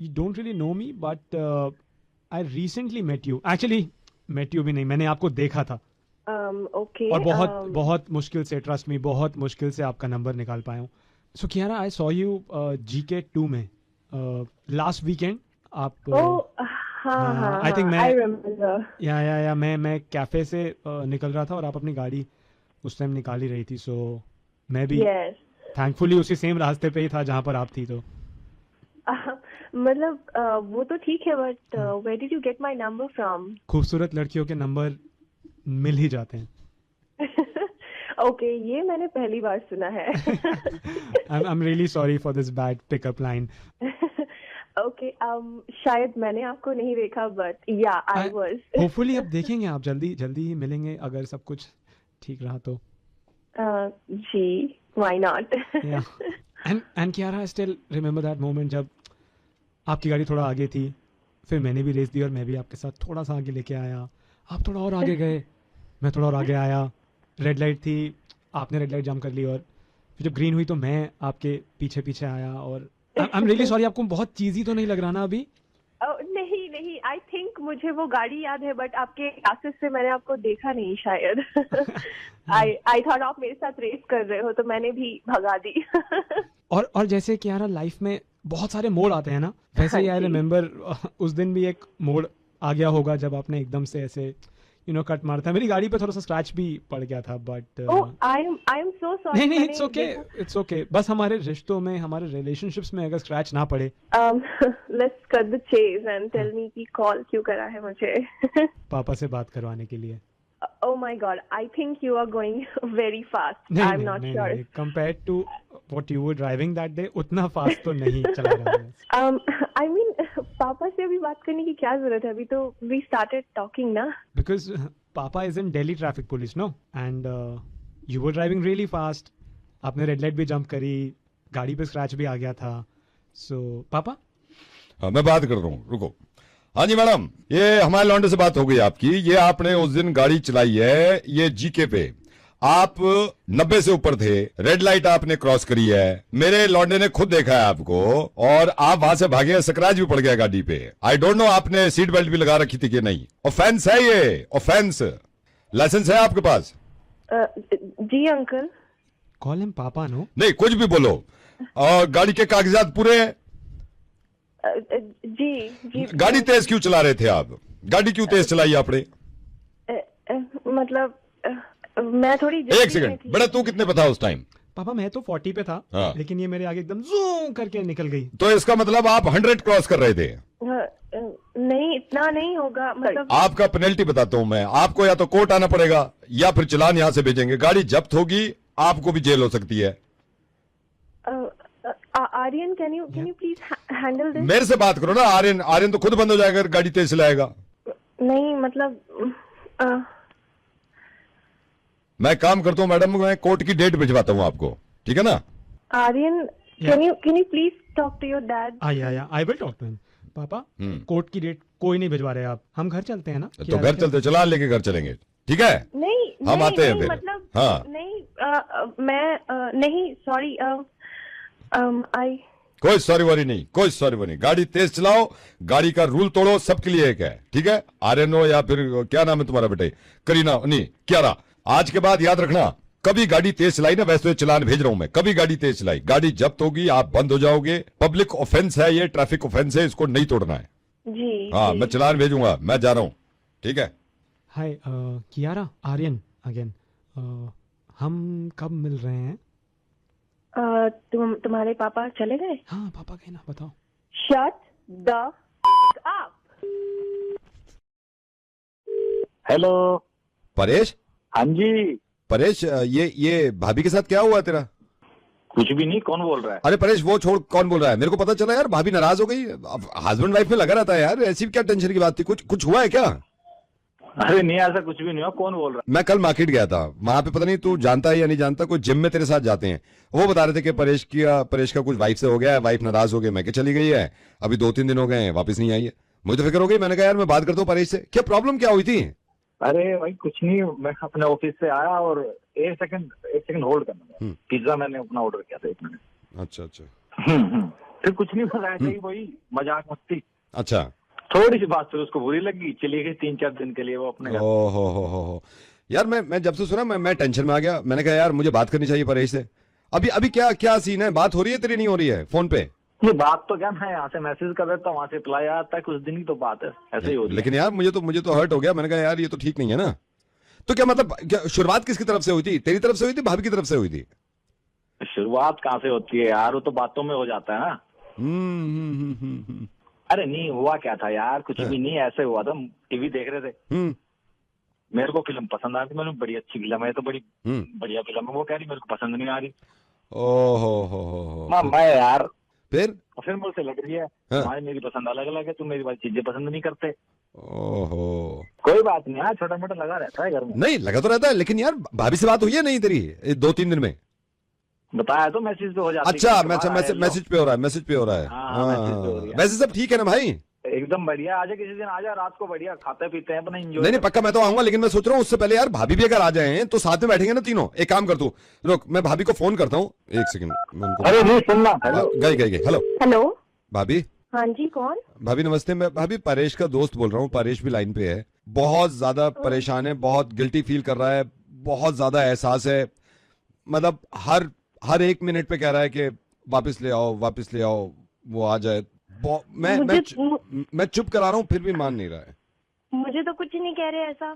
You don't really know me, but I recently met you. Actually, met you भी नहीं, मैंने आपको देखा था। Okay. और बहुत मुश्किल से, ट्रस्ट मी, बहुत मुश्किल से आपका नंबर निकाल पाया हूँ। So Kiara, I saw you GK2 में last weekend। आप I think I remember. या मैं कैफे से निकल रहा था और आप अपनी गाड़ी उस टाइम निकाल ही रही थी, so मैं भी थैंकफुली उसी सेम रास्ते पे ही था जहाँ पर आप थी। तो मतलब वो तो ठीक है, but where did you get my number from? खूबसूरत लड़कियों के नंबर मिल ही जाते हैं। ओके, ये मैंने पहली बार सुना है। I'm really sorry for this bad pickup line. Okay, शायद मैंने आपको नहीं देखा, बट या आई वाज। होपफुली अब देखेंगे, आप जल्दी ही मिलेंगे अगर सब कुछ ठीक रहा तो। जी, why not? And Kiara, I still remember that moment जब आपकी गाड़ी थोड़ा आगे थी, फिर मैंने भी रेस दी और मैं भी आपके साथ थोड़ा सा आगे लेके आया, आप थोड़ा और आगे गए, मैं थोड़ा और आगे आया, रेड लाइट थी, आपने रेड लाइट जाम कर ली, और फिर जब ग्रीन हुई तो मैं आपके पीछे आया। और आई एम रियली सॉरी, आपको बहुत चीज़ी तो नहीं लग रहा ना अभी? नहीं, आई थिंक मुझे वो गाड़ी याद है, बट आपके क्लासेस से मैंने आपको देखा नहीं शायद। आई थॉट आप मेरे साथ रेस कर रहे हो, तो मैंने भी भगा दी। और जैसे कि यार लाइफ में बहुत सारे मोड़ आते हैं ना, वैसे ही आई रिमेम्बर उस दिन भी एक मोड़ आ गया होगा जब आपने एकदम से ऐसे कट मारा था। मेरी गाड़ी पे थोड़ा सा स्क्रैच भी पड़ गया था, but I am so sorry. नहीं, इट्स ओके। बस हमारे रिश्तों में, हमारे रिलेशनशिप्स में अगर स्क्रैच ना पड़े। Let's cut the chase and tell me कि कॉल क्यों करा है मुझे? पापा से बात करवाने के लिए। Oh my God, I think you are going very fast. I'm not sure. Compared to what you were driving that day, उतना फास्ट तो नहीं चला रहा हूँ। I mean, पापा से अभी बात करने की क्या जरूरत है? अभी तो we started talking ना। Because Papa is in Delhi traffic police, no? And you were driving really fast. आपने रेड लाइट भी जंप करी, गाड़ी पे स्क्रैच भी आ गया था. So, पापा? हाँ, मैं बात कर रहा हूँ, रुको. हाँ जी मैडम, ये हमारे लौंडे से बात हो गई आपकी. ये आपने उस दिन गाड़ी चलाई है, ये जीके पे. आप 90 से ऊपर थे, रेड लाइट आपने क्रॉस करी है, मेरे लौंडे ने खुद देखा है आपको, और आप वहां से भागे, स्क्रैच भी पड़ गया गाड़ी पे. आई डोंट नो आपने सीट बेल्ट भी लगा रखी थी कि नहीं. ऑफेंस है ये, ऑफेंस. लाइसेंस है आपके पास? जी अंकल. कॉल हिम पापा, नो? नहीं, कुछ भी बोलो. और गाड़ी के कागजात पूरे हैं? जी. गाड़ी तेज क्यों चला रहे थे आप? गाड़ी क्यों तेज चलाई आपने? मतलब मैं थोड़ी एक सेकंड, बेटा तू कितने पे था उस टाइम? पापा मैं तो 40 पे था. हाँ. लेकिन ये मेरे आगे एकदम जूम करके निकल गई. तो इसका मतलब आप 100 क्रॉस कर रहे थे? नहीं, इतना नहीं होगा. मतलब आपका पेनल्टी बताता हूं मैं आपको. या तो कोर्ट आना पड़ेगा या फिर चालान यहां से भेजेंगे. गाड़ी जब्त होगी, आपको भी जेल हो सकती है. Aryan, can you please handle this? मेरे से बात करो ना. आर्यन तो खुद बंद हो जाएगा, गाड़ी तेज चलाएगा. नहीं मतलब मैं काम करता हूँ मैडम, मैं कोर्ट की डेट भिजवाता हूँ आपको, ठीक है ना? Aryan, can you please talk to your dad? I will talk to him. पापा, कोर्ट की डेट कोई नहीं भिजवा रहे आप. हम घर चलते हैं ना? तो घर चलते, चालान लेके घर चलेंगे, ठीक है? नहीं, हम आते हैं फिर. मतलब हाँ. नहीं, मैं नहीं, सॉरी. कोई सॉरी वॉरी नहीं, कोई सॉरी वॉरी नहीं. गाड़ी तेज चलाओ, गाड़ी का रूल तोड़ो, सबके लिए एक है, ठीक है? आर्यन हो या फिर क्या नाम है तुम्हारा बेटे? करीना, नहीं क्यारा. आज के बाद याद रखना, कभी गाड़ी तेज चलाई ना, वैसे चलान भेज रहा हूं मैं, कभी गाड़ी तेज चलाई, गाड़ी जब्त होगी, आप बंद हो जाओगे. पब्लिक ऑफेंस है ये, ट्रैफिक ऑफेंस है, इसको नहीं तोड़ना है. जी. हाँ, मैं चलान भेजूंगा, मैं जा रहा हूँ, ठीक है? हाय कियारा, आर्यन अगेन. हम कब मिल रहे हैं? तुम्हारे पापा चले गए? हाँ, पापा गए ना, बताओ. Shut the up. Hello Paresh. हाँ जी परेश, ये भाभी के साथ क्या हुआ तेरा? कुछ भी नहीं. कौन बोल रहा है? अरे परेश, वो छोड़, कौन बोल रहा है? मेरे को पता चला यार, भाभी नाराज हो गई. हस्बैंड वाइफ में लगा रहता है यार, ऐसी क्या टेंशन की बात थी? कुछ हुआ है क्या? अरे नहीं, ऐसा कुछ भी नहीं हुआ. कौन बोल रहा है? मैं कल मार्केट गया था, वहां पे पता नहीं तू जानता है या नहीं जानता, कोई जिम में तेरे साथ जाते हैं, वो बता रहे थे कि परेश का कुछ वाइफ से हो गया है, वाइफ नाराज हो गई. मैं चली गई है, अभी 2-3 दिन हो गए हैं, वापस नहीं आई है. मुझे तो फिक्र हो गई, मैंने कहा यार मैं बात करता हूँ परेश से, क्या प्रॉब्लम क्या हुई थी? अरे भाई कुछ नहीं, मैं अपने ऑफिस से आया और एक सेकंड होल्ड करना. पिज्जा मैंने अपना ऑर्डर किया था, 1 मिनट. अच्छा. फिर कुछ नहीं बताया, चाहिए वही मजाक मस्ती. अच्छा. थोड़ी सी बात फिर उसको बुरी लगी, चली गई 3-4 दिन के लिए वो अपने घर. हो यार, मैं जब से सुना मैं टेंशन में आ गया. मैंने कहा यार मुझे बात करनी चाहिए परेश से. अभी क्या सीन है? बात हो रही है तेरी, नहीं हो रही है फोन पे? ये बात तो क्या, मैं यहाँ से मैसेज कर देता हूँ, वहाँ से रिप्लाई आता है, कुछ दिन की तो बात है, ऐसे ही हो रही है. लेकिन यार मुझे तो हर्ट हो गया. मैंने कहा यार ये तो ठीक नहीं है ना. तो क्या मतलब, क्या शुरुआत किसकी तरफ से हुई थी? तेरी तरफ से हुई थी, भाभी की तरफ से हुई थी? शुरुआत कहाँ से होती है यार, वो तो बातों में हो जाता है ना. अरे नहीं, हुआ क्या था यार, कुछ भी नहीं, ऐसे हुआ था. टीवी देख रहे थे, मेरे को फिल्म पसंद आ रही, मैंने बड़ी अच्छी फिल्म है, तो बड़ी बढ़िया फिल्म है. वो कह रही मेरे को पसंद नहीं आ रही. ओहो. मैं यार फिर मुझसे लग रही है, तुम्हारी मेरी पसंद अलग अलग है, तुम मेरी वाली चीजें पसंद नहीं करते. ओहो. कोई बात नहीं यार, छोटा मोटा लगा रहता है घर में. नहीं लगा तो रहता है, लेकिन यार भाभी से बात हुई है नहीं तेरी 2-3 दिन में? बताया तो मैसेज पे हो जाता है. अच्छा, मैसेज पे हो रहा है. हाँ. वैसे सब ठीक है ना भाई? एकदम बढ़िया. आजा किसी दिन, आजा रात को, बढ़िया खाते पीते हैं अपना, एंजॉय. नहीं पक्का मैं तो आऊंगा, लेकिन मैं सोच रहा हूँ उससे पहले यार भाभी भी अगर आ जाए तो साथ में बैठेंगे ना तीनों. एक काम कर तू, रुक, मैं भाभी को फोन करता हूँ, 1 सेकंड. अरे नहीं सुनना. गई. हेलो भाभी. हाँ जी, कौन? भाभी नमस्ते, मैं भाभी परेश का दोस्त बोल रहा हूँ. परेश भी लाइन पे है, बहुत ज्यादा परेशान है, बहुत गिल्टी फील कर रहा है, बहुत ज्यादा एहसास है. मतलब हर 1 मिनट पे कह रहा है कि वापस ले आओ, वो आ जाए. मैं चुप करा रहा हूँ, फिर भी मान नहीं रहा है. मुझे तो कुछ नहीं कह रहे ऐसा.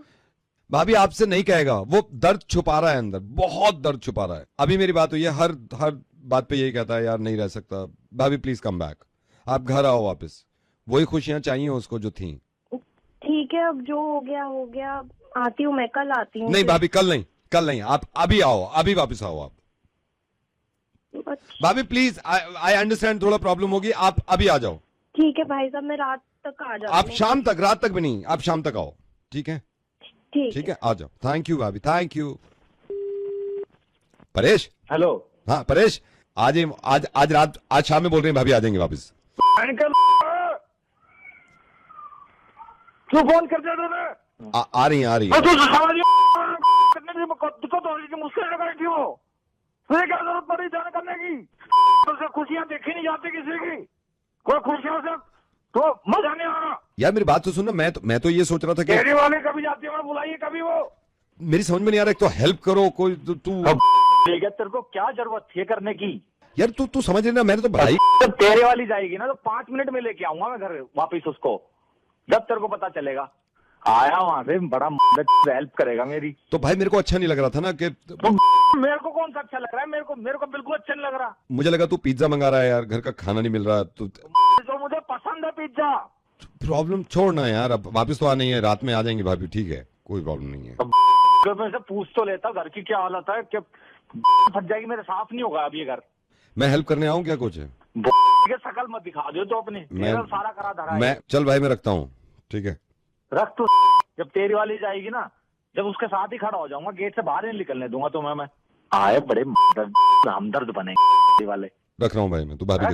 भाभी आपसे नहीं कहेगा, वो दर्द छुपा रहा है अंदर, बहुत दर्द छुपा रहा है. अभी मेरी बात हुई है, हर बात पे यही कहता है यार नहीं रह सकता. भाभी प्लीज कम बैक, आप घर आओ वापस. वही खुशियां चाहिए उसको जो थी. ठीक है, अब जो हो गया. आती हूँ मैं, कल आती हूँ. नहीं भाभी, कल नहीं, आप अभी आओ, अभी वापस आओ आप. भाभी प्लीज, आई अंडरस्टैंड थोड़ा प्रॉब्लम होगी, आप अभी आ जाओ. ठीक है भाई साहब, मैं रात तक आ जाऊंगी. आप शाम तक, रात तक भी नहीं, आप शाम तक आओ, ठीक है? ठीक है, आ जाओ। थैंक यू भाभी, थैंक यू। परेश, हेलो। हाँ परेश, आज रात, आज शाम में बोल रहे हैं भाभी आ जाएंगे वापस। क्यों फोन कर दिया तूने? आ रही है दिक्कत हो रही थी मुझसे बैठी हो, तुझे क्या जरूरत पड़ी जाने करने की? तुझसे खुशियां देखी नहीं जाती किसी की, कोई खुशियों से तो मजा नहीं आ रहा। यार मेरी बात तो सुन ना, मैं तो ये सोच रहा था कि तेरी वाली कभी जाती है, बुलाइए कभी वो। मेरी समझ में नहीं आ रहा, एक तो हेल्प करो कोई, तू ठीक है, तेरे को क्या जरूरत थी करने की? यार तू समझ लेना, मैंने तो भाई जब तेरे वाली जाएगी ना तो 5 मिनट में लेके आऊंगा मैं घर वापिस उसको, जब तेरे को पता चलेगा। आया वहां से बड़ा हेल्प करेगा मेरी। तो भाई मेरे को अच्छा नहीं लग रहा था ना कि तो मेरे को कौन सा अच्छा लग रहा है? मेरे को बिल्कुल अच्छा नहीं लग रहा। मुझे लगा तू पिज्जा मंगा रहा है यार, घर का खाना नहीं मिल रहा। तो मुझे पसंद है पिज्जा। प्रॉब्लम छोड़ना यार, अब वापिस तो आ नहीं है, रात में आ जाएंगे भाभी, ठीक है कोई प्रॉब्लम नहीं है। मैं से पूछ तो लेता घर की क्या हालत है, क्या फट जाएगी, मेरे साफ नहीं होगा अब ये घर। मैं हेल्प करने आऊँ क्या कुछ? शकल मत दिखा दो तो अपने, सारा करा धरा। मैं चल भाई मैं रखता हूँ, ठीक है रख तू। जब तेरी वाली जाएगी ना, जब उसके साथ ही खड़ा हो जाऊंगा, गेट से बाहर नहीं निकलने दूंगा तुम्हें मैं। आए बड़े हमदर्द बने वाले। रख रहा हूँ भाई मैं, तू भाभी के